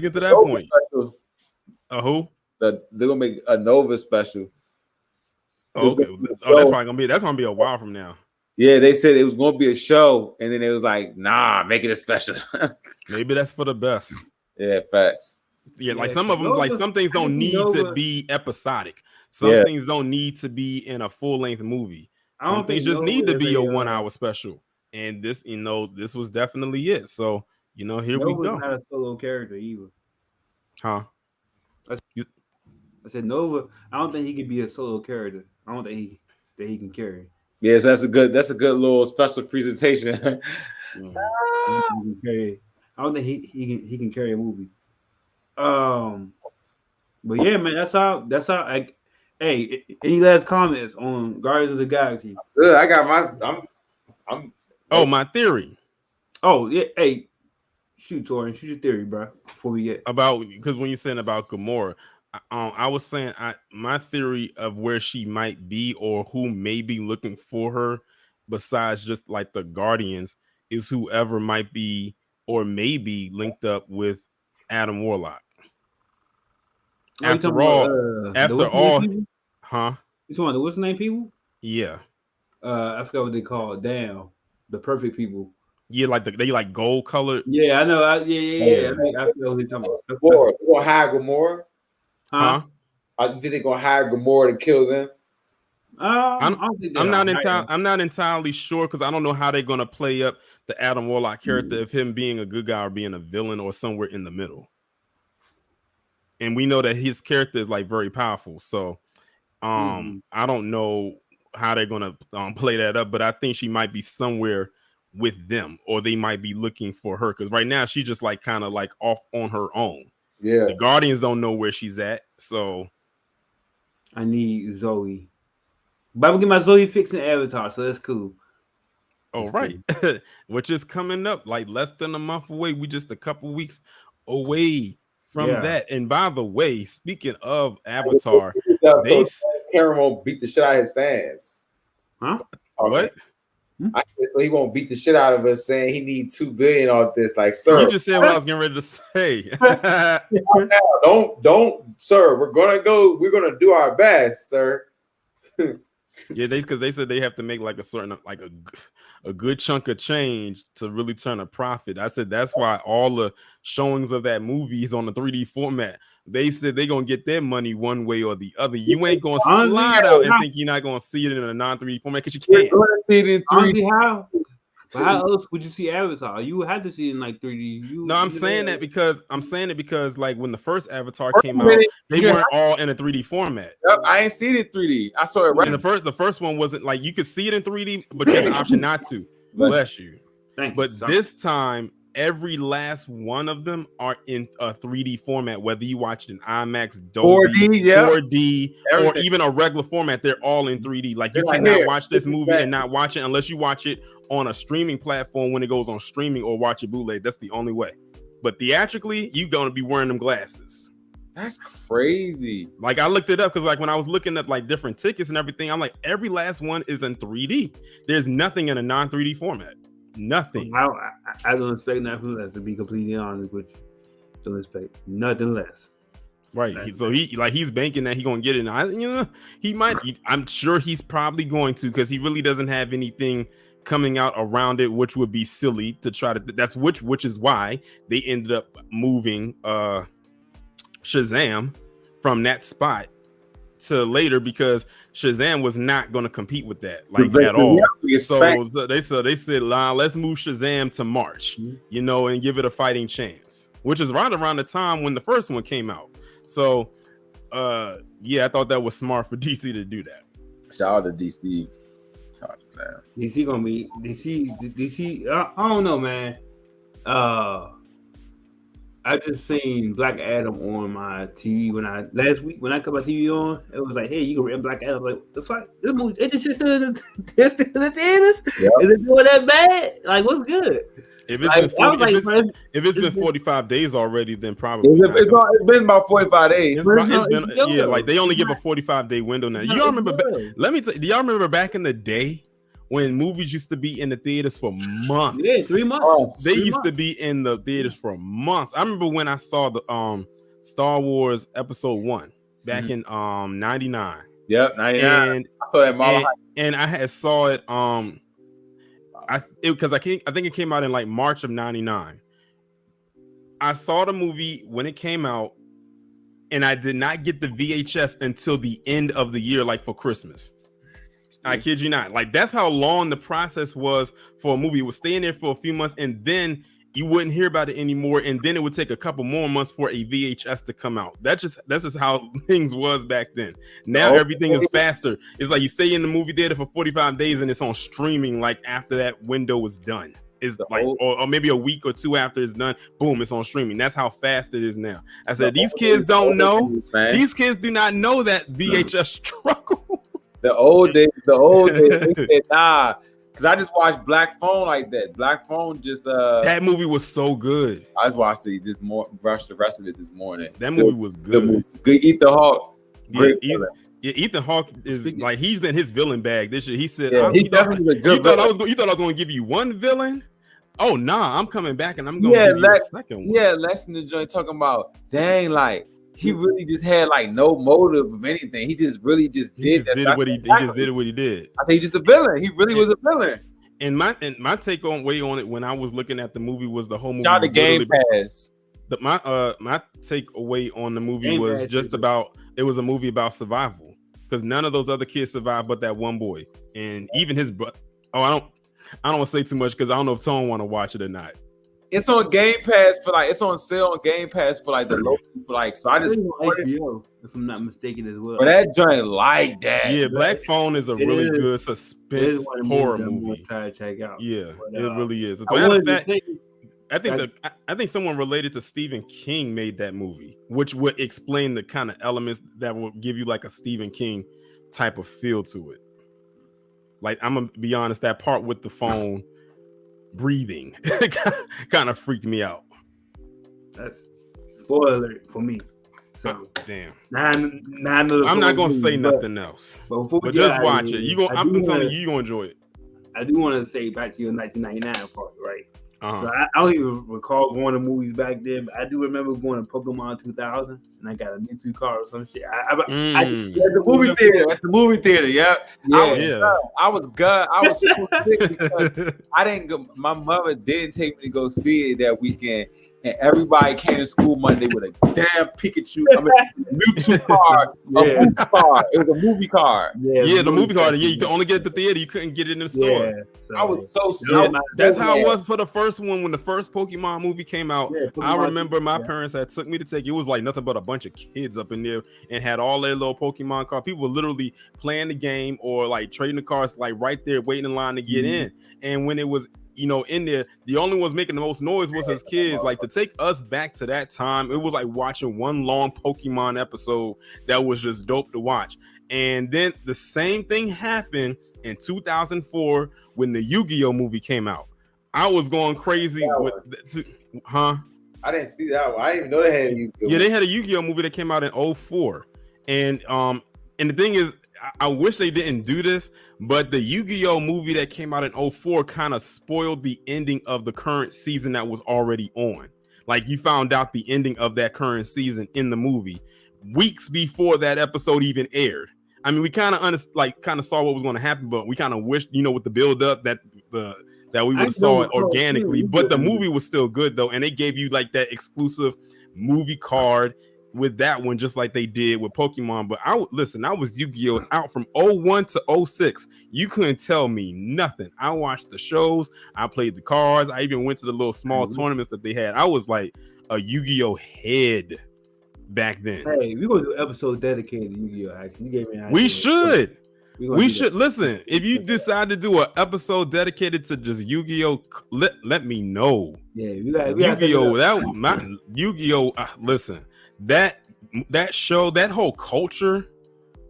getting to that point. Who? They're gonna make a Nova special. Okay, that's gonna be a while from now. Yeah, they said it was gonna be a show, and then it was like, nah, make it a special. Maybe that's for the best. Yeah, facts. Yeah, like some of them, like some things don't need to be episodic. Some things don't need to be in a full-length movie. Some things just need to be a 1 hour special. And this, this was definitely it. So, here we go. Not a solo character either. Huh? I said Nova. I don't think he could be a solo character. I don't think he can carry. Yes, that's a good little special presentation. I don't think he can carry a movie. But yeah, man, that's how. Hey, any last comments on Guardians of the Galaxy? Good. I got my theory. Oh yeah. Hey, shoot, Taurean, shoot your theory, bro. Before we get because when you're saying about Gamora. I was saying my theory of where she might be or who may be looking for her, besides just like the Guardians, is whoever might be or may be linked up with Adam Warlock. After all, huh? You talking about the what's the name people? Yeah. I forgot what they call it. Damn, the perfect people. Yeah, like they like gold colored. Yeah, I know. Yeah. I forgot what they talking about. Gamora. You gonna hire Gamora? Huh? I think they're gonna hire Gamora to kill them. I'm not entirely sure because I don't know how they're gonna play up the Adam Warlock character of him being a good guy or being a villain or somewhere in the middle. And we know that his character is like very powerful. So I don't know how they're gonna play that up, but I think she might be somewhere with them, or they might be looking for her because right now she's just like kind of like off on her own. Yeah, the Guardians don't know where she's at, so I need Zoe. But I'm gonna get my Zoe fixed in Avatar, so that's cool. Oh, right. Which is coming up like less than a month away. We just a couple weeks away from that. And by the way, speaking of Avatar, Cameron won't beat the shit out of his fans. Huh? What? I said, so he won't beat the shit out of us saying he needs $2 billion off this. Like, sir, you just said what I was getting ready to say. don't, sir. We're gonna do our best, sir. Yeah, because they said they have to make like a certain a good chunk of change to really turn a profit. I said that's why all the showings of that movie is on the 3D format. They said they're gonna get their money one way or the other. You ain't gonna slide out and think you're not gonna see it in a non-3D format because you can't. See it in 3D. How else would you see Avatar? You would have to see it in like 3D. I'm saying it because like when the first Avatar came out, they weren't all in a 3D format. Yep, I ain't seen it in 3D. I saw it right. And the first one wasn't like you could see it in 3D, but you had the option not to. Bless you. But this time, every last one of them are in a 3D format, whether you watch it in IMAX, Dolby, 4D, or even a regular format. They're all in 3D. Like you cannot watch this movie and not watch it unless you watch it on a streaming platform when it goes on streaming, or watch it bootleg. That's the only way. But theatrically, you're gonna be wearing them glasses. That's crazy. Like I looked it up because like when I was looking at like different tickets and everything, I'm like, every last one is in 3D. There's nothing in a non-3D format. Nothing. I don't expect nothing less, to be completely honest with you. Don't expect nothing less. Right. So he's banking that he's gonna get it. He might. I'm sure he's probably going to, because he really doesn't have anything coming out around it, which would be silly to try to. That's which is why they ended up moving Shazam from that spot to later, because Shazam was not going to compete with that at all. So they said, let's move Shazam to March, and give it a fighting chance, which is right around the time when the first one came out. So Yeah, I thought that was smart for DC to do that. Shout out to DC. Shout out to them. DC gonna be DC. I don't know, man. I just seen Black Adam on my TV last week when I cut my TV on. It was like, hey, you can rent Black Adam. Like, the fuck, this movie, it just still in the theaters. Yep. Is it doing that bad? Like, what's good? If it's been 45 days already, then probably it's been about 45 days. Like they only give a 45-day window now. You don't remember? Let me tell you, do y'all remember back in the day when movies used to be in the theaters for months? Yeah, 3 months. They used to be in the theaters for months. I remember when I saw the Star Wars Episode 1 back in 99. Yep, 99. I saw that and I had saw it I think it came out in like March of 99. I saw the movie when it came out, and I did not get the VHS until the end of the year, like for Christmas. I kid you not. Like, that's how long the process was for a movie. It was staying there for a few months, and then you wouldn't hear about it anymore, and then it would take a couple more months for a VHS to come out. That's just how things was back then. Now everything is faster. It's like you stay in the movie theater for 45 days and it's on streaming like after that window is done. It's like or maybe a week or two after it's done, boom, it's on streaming. That's how fast it is now. I said these kids don't know. These kids do not know that VHS struggle. The old days, they said, nah. Cause I just watched Black Phone like that. Black Phone just that movie was so good. I just watched it rushed the rest of it this morning. That movie was good. Good Ethan Hawke. Ethan Hawke is like he's in his villain bag this year. He said, he definitely a good. You thought I was going to give you one villain? Oh nah, I'm coming back and I'm going to give you a second one. Yeah, Lex in the joint talking about dang, like he really just had like no motive of anything. He just really just did what he did. I think he's just a villain. He really was a villain. And my way on it when I was looking at the movie was the whole movie. Shout out to Game Pass. My takeaway on the movie was just about it was a movie about survival because none of those other kids survived but that one boy and even his brother. Oh, I don't want to say too much because I don't know if Tone want to watch it or not. It's on Game Pass for like it's on sale on Game Pass for like the local for like so I just HBO, if I'm not mistaken as well. But that joint like that. Yeah, Black Phone is a really good suspense horror movie. To check out. Yeah, it really is. As a matter of fact, I think someone related to Stephen King made that movie, which would explain the kind of elements that will give you like a Stephen King type of feel to it. Like I'm gonna be honest, that part with the phone breathing kind of freaked me out. That's spoiler alert for me. So damn. I'm not gonna say nothing else. But just watch it. I'm telling you, you're gonna enjoy it. I do want to say back to your 1999 part, right? So I don't even recall going to movies back then, but I do remember going to Pokemon 2000, and I got a Mewtwo card or some shit. At the movie theater, yeah. I was good. I was so sick because I didn't go. My mother didn't take me to go see it that weekend, and everybody came to school Monday with a damn Pikachu, Mewtwo card, a movie card. It was a movie card. The movie card. Yeah, you could only get it at the theater. You couldn't get it in the store. Yeah, so, I was so sick. That's how it was for the first one when the first Pokemon movie came out. I remember my parents had took me to take it. It was like nothing but a bunch of kids up in there and had all their little Pokemon cards. People were literally playing the game or like trading the cards like right there waiting in line to get in. And when it was in there, the only ones making the most noise was his kids. Like to take us back to that time, it was like watching one long Pokemon episode that was just dope to watch. And then the same thing happened in 2004 when the Yu-Gi-Oh movie came out. I was going crazy I didn't see that one. I didn't even know they had a Yu-Gi-Oh. Yeah, they had a Yu-Gi-Oh movie that came out in 2004. And the thing is, I wish they didn't do this, but the Yu-Gi-Oh movie that came out in 2004 kind of spoiled the ending of the current season that was already on. Like you found out the ending of that current season in the movie weeks before that episode even aired. I mean, we kind of saw what was going to happen, but we kind of wished, with the build up that we would have saw it organically. But the movie was still good though, and they gave you like that exclusive movie card with that one, just like they did with Pokemon. But I was Yu-Gi-Oh out from 2001 to 2006. You couldn't tell me nothing. I watched the shows, I played the cards, I even went to the little small tournaments that they had. I was like a Yu-Gi-Oh head back then. Hey, we're gonna do an episode dedicated to Yu-Gi-Oh! Actually, you gave me an idea. We should. We should that. listen. If you decide to do an episode dedicated to just Yu-Gi-Oh, let me know. Yeah, we got Yu-Gi-Oh. That my Yu-Gi-Oh. Listen, that show, that whole culture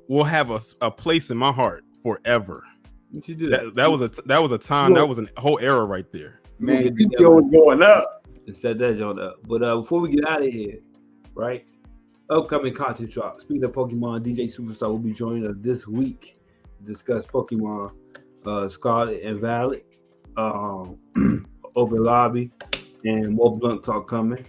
will have a place in my heart forever. What you do? That was a time. That was a whole era right there. Man, Yu-Gi-Oh was going up. And set that joint up. But before we get out of here, right? Upcoming content drop. Speaking of Pokemon, DJ Superstar will be joining us this week to discuss Pokemon Scarlet and Violet, Open Lobby, and more Blunt Talk coming.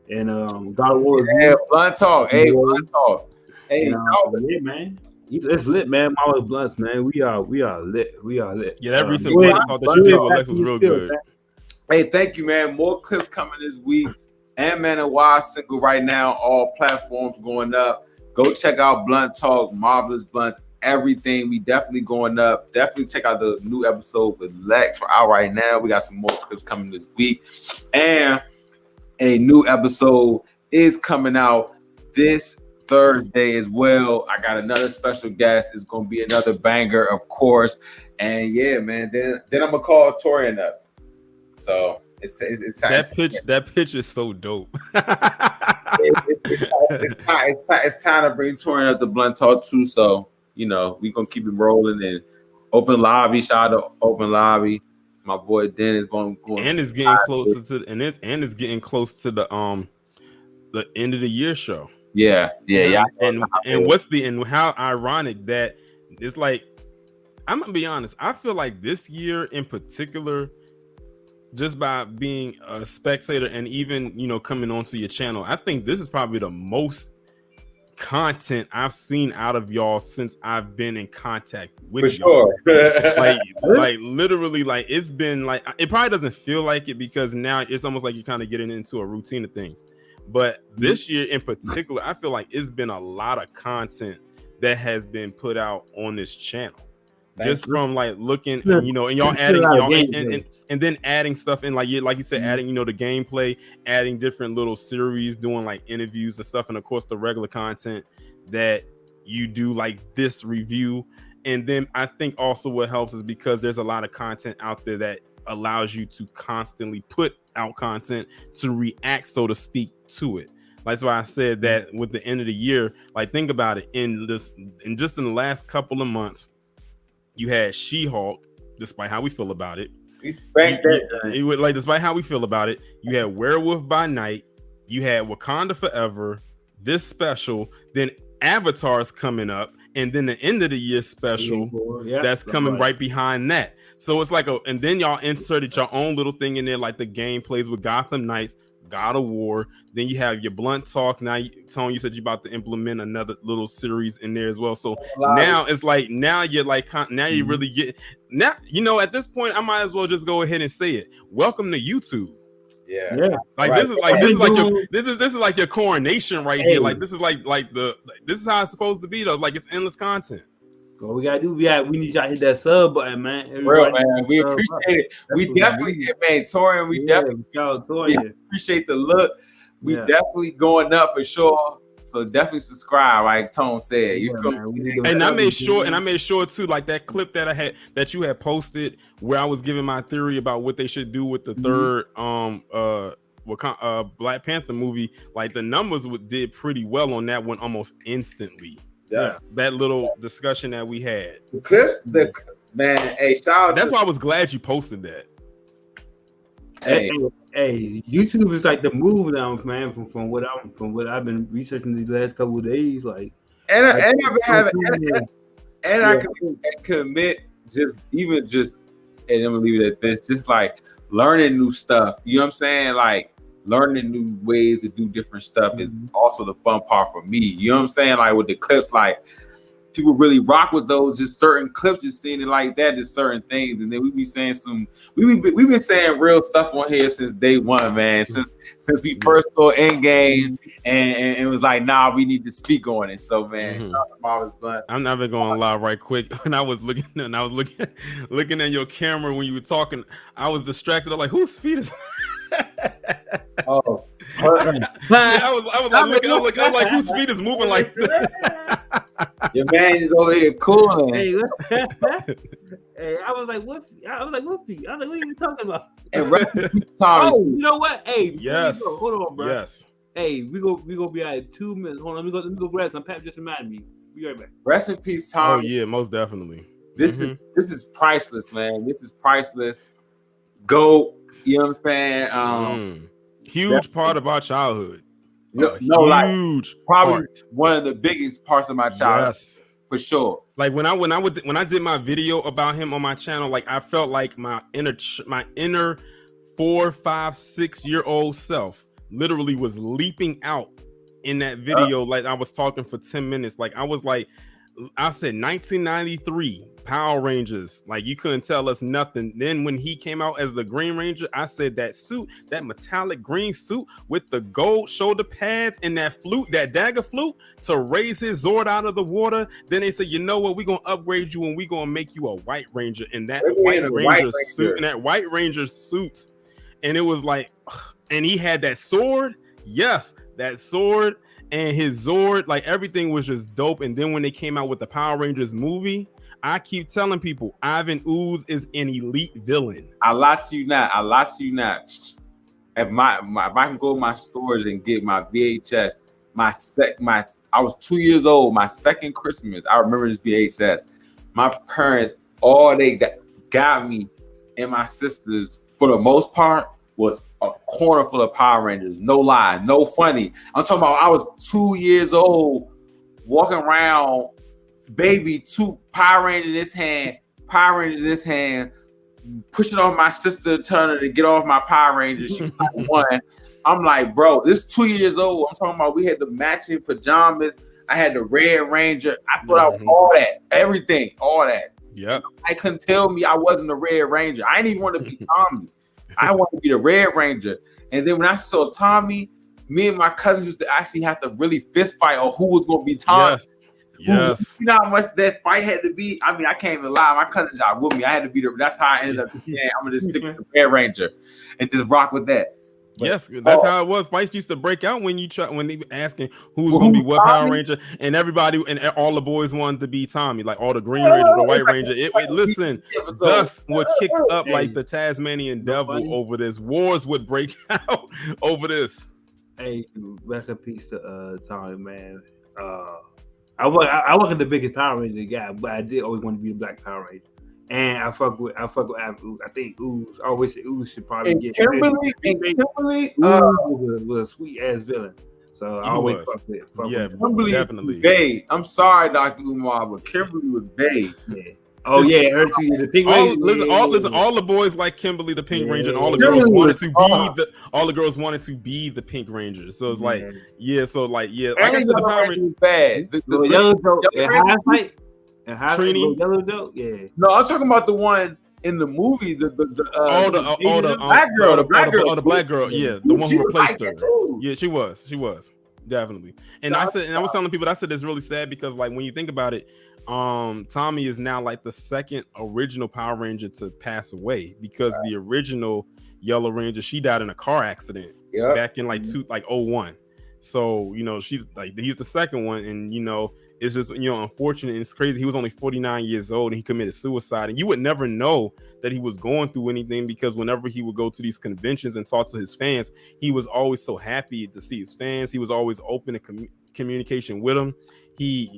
And God of War. Yeah, Blunt Talk. Hey, Blunt Talk. Hey, yeah, man. It's lit, man. Mama Blunts, man. We are lit. We are lit. Yeah, that recent Blunt Talk that you did with Lex was real good. Man. Hey, thank you, man. More clips coming this week. Ant-Man and Wasp single right now. All platforms going up. Go check out Blunt Talk, Marvelous Blunts, everything. We definitely going up. Definitely check out the new episode with Lex. We're out right now. We got some more clips coming this week. And a new episode is coming out this Thursday as well. I got another special guest. It's going to be another banger, of course. And yeah, man, then I'm going to call Taurean up. So it's that pitch is so dope. it's time to bring Taurean up to Blunt Talk too. So we're gonna keep it rolling and Open Lobby. Shout out to Open Lobby. My boy Den is going and it's getting closer to it's getting close to the end of the year show. Yeah. And how ironic that it's like, I'm gonna be honest. I feel like this year in particular, just by being a spectator and even, coming onto your channel, I think this is probably the most content I've seen out of y'all since I've been in contact with you. For sure. like literally, like it's been like, it probably doesn't feel like it because now it's almost like you're kind of getting into a routine of things. But this year in particular, I feel like it's been a lot of content that has been put out on this channel. Just from like looking, and y'all adding, and then adding stuff in, like you said, adding, the gameplay, adding different little series, doing like interviews and stuff, and of course the regular content that you do, like this review. And then I think also what helps is because there's a lot of content out there that allows you to constantly put out content to react, so to speak, to it. That's why I said that with the end of the year, like think about it, in just in the last couple of months, you had She-Hulk, despite how we feel about it. Despite how we feel about it, you had Werewolf by Night, you had Wakanda Forever, this special, then Avatar's coming up, and then the end of the year special that's coming right behind that. So it's like and then y'all inserted your own little thing in there, like the gameplays with Gotham Knights, God of War. Then you have your Blunt Talk. Now, Tony, you said you're about to implement another little series in there as well. So now it's like, now you're really getting, now, at this point, I might as well just go ahead and say it. Welcome to YouTube. Yeah. Like right. this is like your coronation right here. Like this is this is how it's supposed to be though. Like it's endless content. What we gotta do, we need y'all to hit that sub button, man. Real, man. We appreciate it. We definitely, man, Taurean, we definitely appreciate the look. We definitely going up for sure. So definitely subscribe, like Tone said. And I made sure too, like that clip that you had posted where I was giving my theory about what they should do with the third Black Panther movie. Like the numbers did pretty well on that one almost instantly. Yeah. That little discussion that we had. Man, hey, shout out. That's why I was glad you posted that. Hey, YouTube is like the move now, man. From what I've been researching these last couple of days, I can admit, and I'm gonna leave it at this. Just like learning new stuff. You know what I'm saying? Like learning new ways to do different stuff is also the fun part for me. You know what I'm saying? Like with the clips, like people really rock with those, just certain clips, just seeing it like that, just certain things. And then we've been saying real stuff on here since day one, man. Since we first saw Endgame and it was like, nah, we need to speak on it. So man, Marvelous Blunt. I'm never gonna lie right quick. When I was looking at your camera when you were talking, I was distracted. I'm like, whose feet is Oh, I was like looking, I'm like, whose feet is moving like this? Your man is over here cooling. Hey, hey, I was like, what? I was like, what feet? I was like, what are you talking about? And Oh, you know what? Hey, yes. Hold on, bro. Yes. Hey, we gonna be out in 2 minutes. Hold on, let me go grab some. Pat just reminded me. Be right back. Rest in peace, Tom. Oh yeah, most definitely. This is priceless, man. This is priceless. Go, you know what I'm saying? Mm. Huge part of our childhood. Huge probably part. One of the biggest parts of my childhood. Yes. For sure. Like when I did my video about him on my channel, like I felt like my inner 4, 5, 6-year-old self literally was leaping out in that video. Like I was talking for 10 minutes. Like I was like, I said 1993 Power Rangers. Like you couldn't tell us nothing. Then when he came out as the Green Ranger, I said that suit, that metallic green suit with the gold shoulder pads and that flute, that dagger flute to raise his Zord out of the water. Then they said, you know what? We're gonna upgrade you and we're gonna make you a White Ranger in that White Ranger suit. In that White Ranger suit. And it was like, and he had that sword. Yes, that sword. And his Zord, like everything was just dope. And then when they came out with the Power Rangers movie, I keep telling people Ivan Ooze is an elite villain. I lie to you not. If if I can go to my stores and get my VHS, I was 2 years old. My second Christmas, I remember this VHS. My parents, all they got me and my sisters, for the most part, was a corner full of Power Rangers. No lie, no funny. I'm talking about I was 2 years old, walking around, baby, 2 Power Rangers in this hand, pushing off my sister, telling her to get off my Power Rangers. She was like 1. I'm like, bro, this 2 years old. I'm talking about we had the matching pajamas. I had the Red Ranger. I thought I was all that, everything, all that. Yeah. I couldn't tell me I wasn't the Red Ranger. I didn't even want to be Tommy. I wanted to be the Red Ranger. And then when I saw Tommy, me and my cousins used to actually have to really fist fight on who was going to be Tommy. Yes. You know how much that fight had to be? I mean, I can't even lie. My cousins are with me. I had to be that's how I ended up saying, I'm going to stick with the Red Ranger and just rock with that. But, yes, that's how it was. Fights used to break out when they were asking who's going to be what Power Ranger, and everybody and all the boys wanted to be Tommy, like all the Green Ranger, the White Ranger. Listen, dust would kick up like the Tasmanian devil over this. Wars would break out over this. Hey, rest in peace to Tommy, man. I wasn't the biggest Power Ranger guy, but I did always want to be the Black Power Ranger. And I fuck with Ooze. I think Ooze. I always say Ooze should probably get. Kimberly was a sweet ass villain. So I always fuck with. Kimberly definitely. Bae. I'm sorry, Dr. Umar, but Kimberly was bae. Yeah. Oh yeah, her too. The Pink Ranger. Listen. All the boys like Kimberly, the Pink Ranger, and all the girls wanted to be all the girls wanted to be the Pink Ranger. So it's like, like I said, the Power Ranger was bad. The yellow joke in hindsight. And Trini, yellow joke, yeah. No, I'm talking about the one in the movie. The black girl, yeah, the one who replaced her. Yeah, she was definitely. And I was telling people, I said it's really sad because like when you think about it, Tommy is now like the second original Power Ranger to pass away because the original Yellow Ranger, she died in a car accident back in like 01. So she's like he's the second one, and it's just unfortunate and it's crazy. He was only 49 years old and he committed suicide, and you would never know that he was going through anything because whenever he would go to these conventions and talk to his fans, he was always so happy to see his fans. He was always open to communication with them. He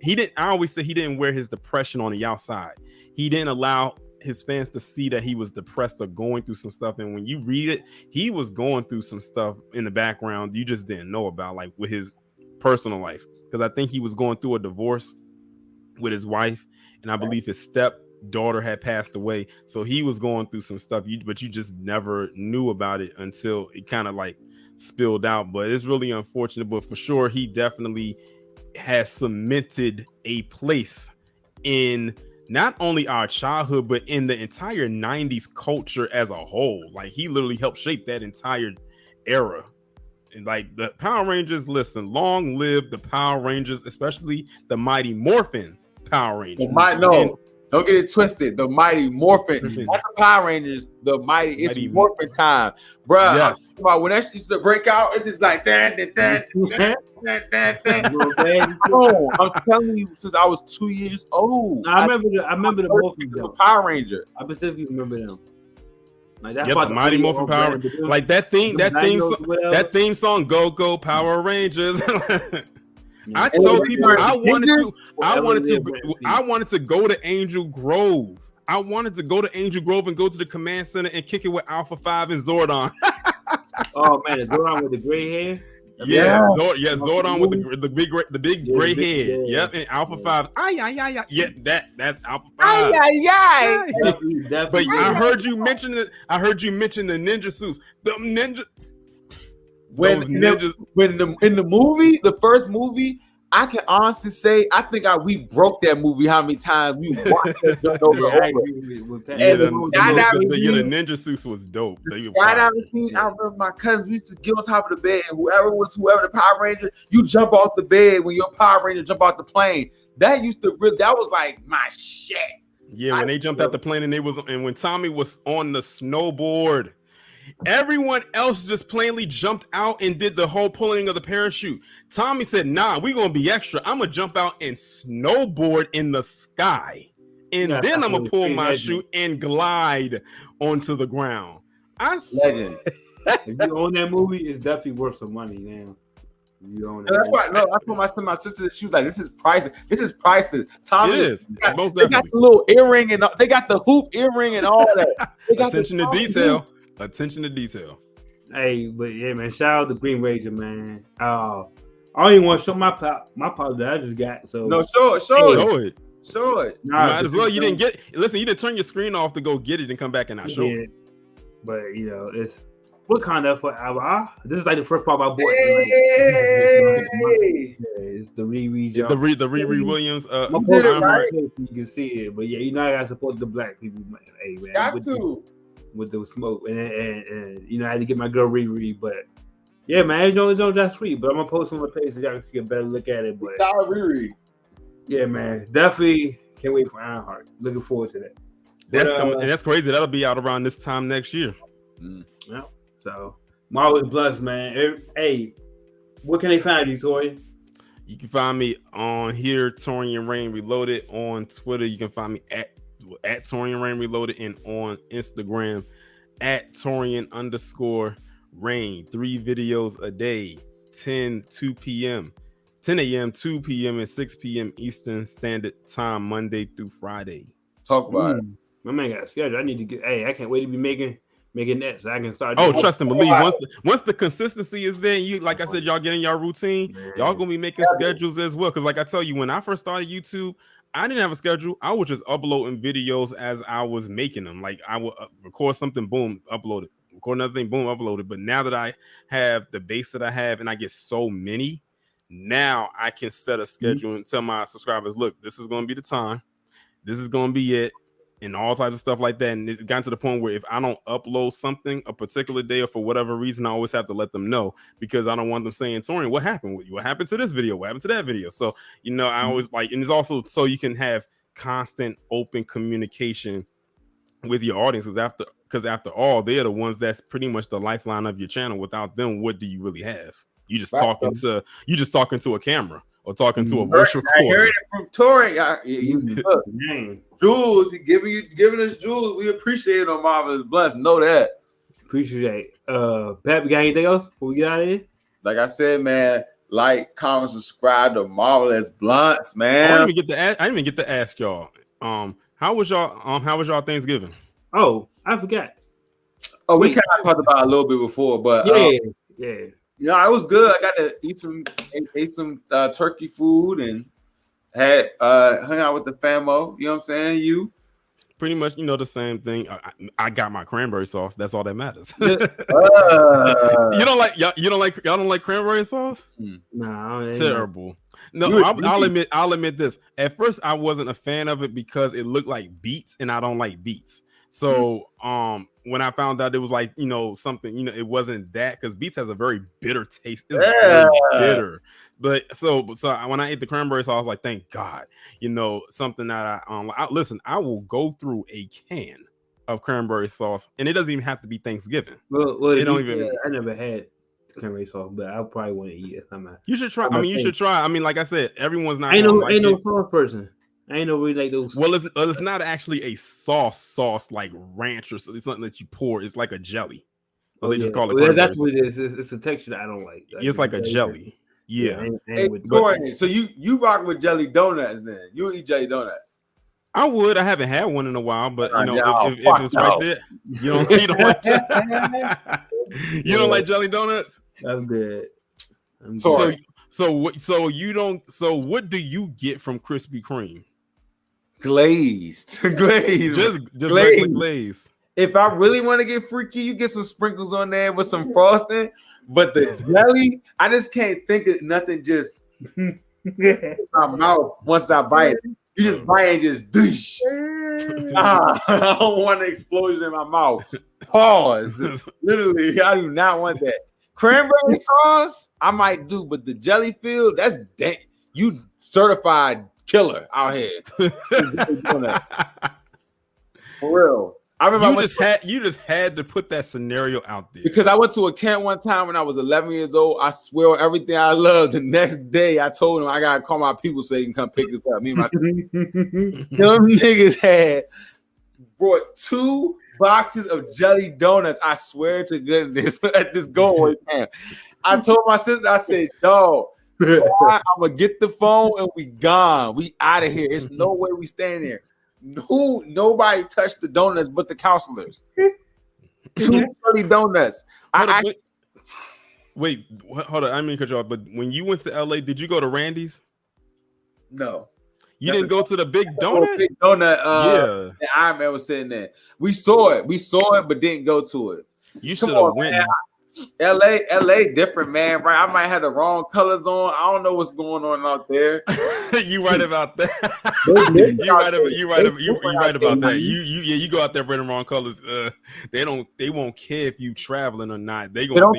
didn't. I always say he didn't wear his depression on the outside. He didn't allow his fans to see that he was depressed or going through some stuff. And when you read it, he was going through some stuff in the background you just didn't know about, like with his personal life. Because I think he was going through a divorce with his wife, and I believe his stepdaughter had passed away. So he was going through some stuff, but you just never knew about it until it kind of like spilled out. But it's really unfortunate. But for sure, he definitely has cemented a place in not only our childhood, but in the entire 90s culture as a whole. Like he literally helped shape that entire era. And like the Power Rangers, listen, long live the Power Rangers, especially the Mighty Morphin Power Rangers. Don't get it twisted. The Mighty Morphin. That's the Power Rangers. The Mighty. It's Morphin time, bruh. Yes. When that shit used to break out, it's just like that. I'm telling you, since I was 2 years old. I remember the Morphin Power Ranger. I specifically remember them. Like that's the Mighty Morphin Power. Like that theme song, Go Go Power Rangers. I told people I wanted to go to Angel Grove. I wanted to go to Angel Grove and go to the command center and kick it with Alpha 5 and Zordon. Oh man, the Zordon with the gray hair. Zordon with the big gray head. Yep, and Alpha 5. Yeah, that's Alpha 5. But I heard you mention it. I heard you mention the ninja suits. The ninja. In the movie, the first movie, I can honestly say I think we broke that movie. How many times we watched that over the ninja suits was dope. The skydiving scene, I remember my cousins used to get on top of the bed, and whoever the Power Ranger, you jump off the bed when your Power Ranger jump off the plane. That was like my shit. Yeah, when they jumped out the plane and when Tommy was on the snowboard. Everyone else just plainly jumped out and did the whole pulling of the parachute. Tommy said, nah, we're going to be extra. I'm going to jump out and snowboard in the sky. And then I'm going to pull my chute and glide onto the ground. Legend. If you own that movie, it's definitely worth some money now. That's why. No, I told my sister that she was like, "This is priceless. This is priceless." Tommy, it is. They got the little earring and they got the hoop earring and all that. They got attention to detail. Attention to detail. Hey, but yeah, man, shout out to Green Ranger, man. I don't even want to show my pop that I just got. So no, show it. Nah, might as well. You didn't get. Listen, you didn't turn your screen off to go get it and come back and not show it. But it's what kind of forever? This is like the first part I bought. It's the Riri. The Riri Williams. Right. You can see it, but yeah, you know I gotta support the black people. Hey man, got to. With the smoke and you know I had to get my girl Riri, but yeah, man, it's just free. But I'm gonna post on my page so y'all can see a better look at it. But Riri, yeah, man, definitely can't wait for Ironheart. Looking forward to that. That's coming, and that's crazy. That'll be out around this time next year. Yeah. So Marvelous Bluntz, man. Hey, where can they find you, Tori? You can find me on here, Taurean Rain Reloaded. On Twitter, you can find me at Taurean Rain Reloaded, and on Instagram at Taurean_Rain. 3 videos a day, 10 a.m., 2 p.m., and 6 p.m. Eastern Standard Time, Monday through Friday. Talk about it. My man got a schedule. I need to get. Hey, I can't wait to be making that so I can start. Trust and believe. Once the consistency is there, you like I said, y'all get in your routine. Y'all gonna be making schedules as well. Because like I tell you, when I first started YouTube, I didn't have a schedule. I was just uploading videos as I was making them. Like I would record something, boom, upload it. Record another thing, boom, upload it. But now that I have the base that I have and I get so many, now I can set a schedule and tell my subscribers, look, this is going to be the time. This is going to be it. And all types of stuff like that. And it's gotten to the point where if I don't upload something a particular day or for whatever reason, I always have to let them know because I don't want them saying, Taurean, what happened with you? What happened to this video? What happened to that video? So, you know, I always like, and it's also so you can have constant open communication with your audiences because after all, they're the ones that's pretty much the lifeline of your channel. Without them, what do you really have? You just talking to a camera. Or talking to a voice recorder. I heard it from Taurean. Jules, he giving us jewels. We appreciate it on Marvelous Bluntz. Know that. Appreciate it. Pat, we got anything else before we get out of here? Like I said, man, like, comment, subscribe to Marvelous Bluntz, man. I didn't even get to ask y'all. How was y'all Thanksgiving? Oh, I forgot. Oh, we kind of talked about it a little bit before, but yeah. You know, it was good. I got to eat some turkey food and had hung out with the famo. You know what I'm saying? You pretty much, you know, the same thing. I got my cranberry sauce. That's all that matters. Y'all don't like cranberry sauce? No, terrible. No, I'll admit this. At first, I wasn't a fan of it because it looked like beets, and I don't like beets. So when I found out it was like, you know, something, you know, it wasn't that, because Beats has a very bitter taste. It's very bitter. But so when I ate the cranberry sauce, I was like, thank God, you know, something that listen, I will go through a can of cranberry sauce, and it doesn't even have to be Thanksgiving. Well, it don't even. I never had cranberry sauce, but I probably want to eat it sometime. You should try. I mean, you should try. I mean, like I said, everyone's not. Ain't no sauce person. I ain't no really like those. Well, it's not actually a sauce like ranch or something. It's something that you pour. It's like a jelly. Well, they just call it. That's what it is. It's a texture that I don't like. It's like a jelly. Yeah. Hey, Taurean, so you rock with jelly donuts then? You eat jelly donuts? I would. I haven't had one in a while, but you know, if it's right there, you don't like. You don't like jelly donuts? I'm good. So what do you get from Krispy Kreme? Glazed. Just regular glaze. If I really want to get freaky, you get some sprinkles on there with some frosting. But the jelly, I just can't think of nothing. Just in my mouth once I bite it. You just bite and just douche. I don't want an explosion in my mouth. Pause. Literally, I do not want that. Cranberry sauce, I might do, but the jelly filled, that's dang. You certified killer out here. For real. I remember you just had to put that scenario out there. Because I went to a camp one time when I was 11 years old. I swear on everything I love. The next day, I told them I gotta call my people so they can come pick us up. Me and my them niggas had brought 2 boxes of jelly donuts. I swear to goodness, at this go-away camp. I told my sister, I said, dog, I'm gonna get the phone and we gone. We out of here. It's no way we staying there. Nobody touched the donuts but the counselors. 2 jelly donuts. Wait, hold on. I mean, cut you off. But when you went to LA, did you go to Randy's? No. You didn't go to the Big Donut? Big Donut. Yeah. The Iron Man was sitting there. We saw it, but didn't go to it. You should have went. Man. LA different, man. Right? I might have the wrong colors on. I don't know what's going on out there. You right about that. You right about that. You go out there wearing the wrong colors. They won't care if you traveling or not. They gonna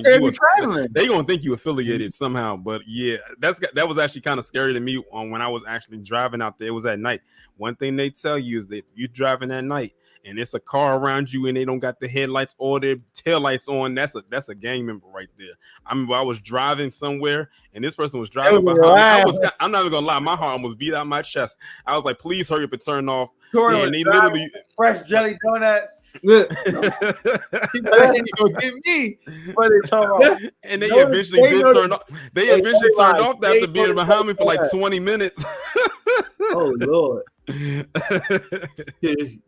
think you affiliated somehow. But yeah, that was actually kind of scary to me when I was actually driving out there. It was at night. One thing they tell you is that you driving at night and it's a car around you and they don't got the headlights or their taillights on, that's a gang member right there. I remember I was driving somewhere and this person was driving behind me. I'm not even gonna lie, my heart almost beat out my chest. I was like, please hurry up and turn off. And they literally fresh jelly donuts. He gonna get me. But they turn off. And they eventually did turn off. They eventually turned off after being behind me for like 20 minutes. Oh Lord. You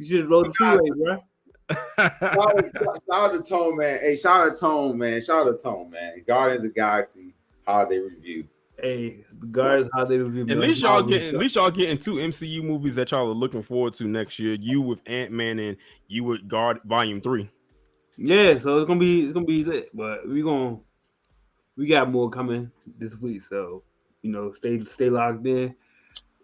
should roll the freeway, bro. Shout out to Tone, man. Hey, shout out to Tone, man. Guardians of the Galaxy holiday review. Hey, the Guardians holiday review. At least y'all getting 2 MCU movies that y'all are looking forward to next year. You with Ant-Man and you with Guard Volume 3. Yeah, so it's gonna be lit, but we got more coming this week. So stay locked in.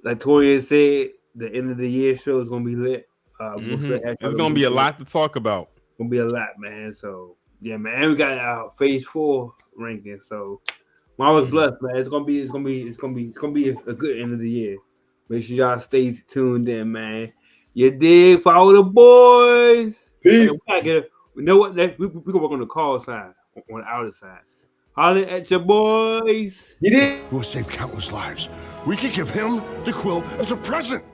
Like Taurean said, the end of the year show is gonna be lit. It's gonna be a lot to talk about. Gonna be a lot, man. So yeah, man. And we got our Phase 4 ranking. So I was blessed, man. It's gonna be a good end of the year. Make sure y'all stay tuned in, man. You dig? Follow the boys. Peace. You know what? We can work on the call side, on the outer side. Holler at your boys. You did. Who has saved countless lives. We could give him the quill as a present.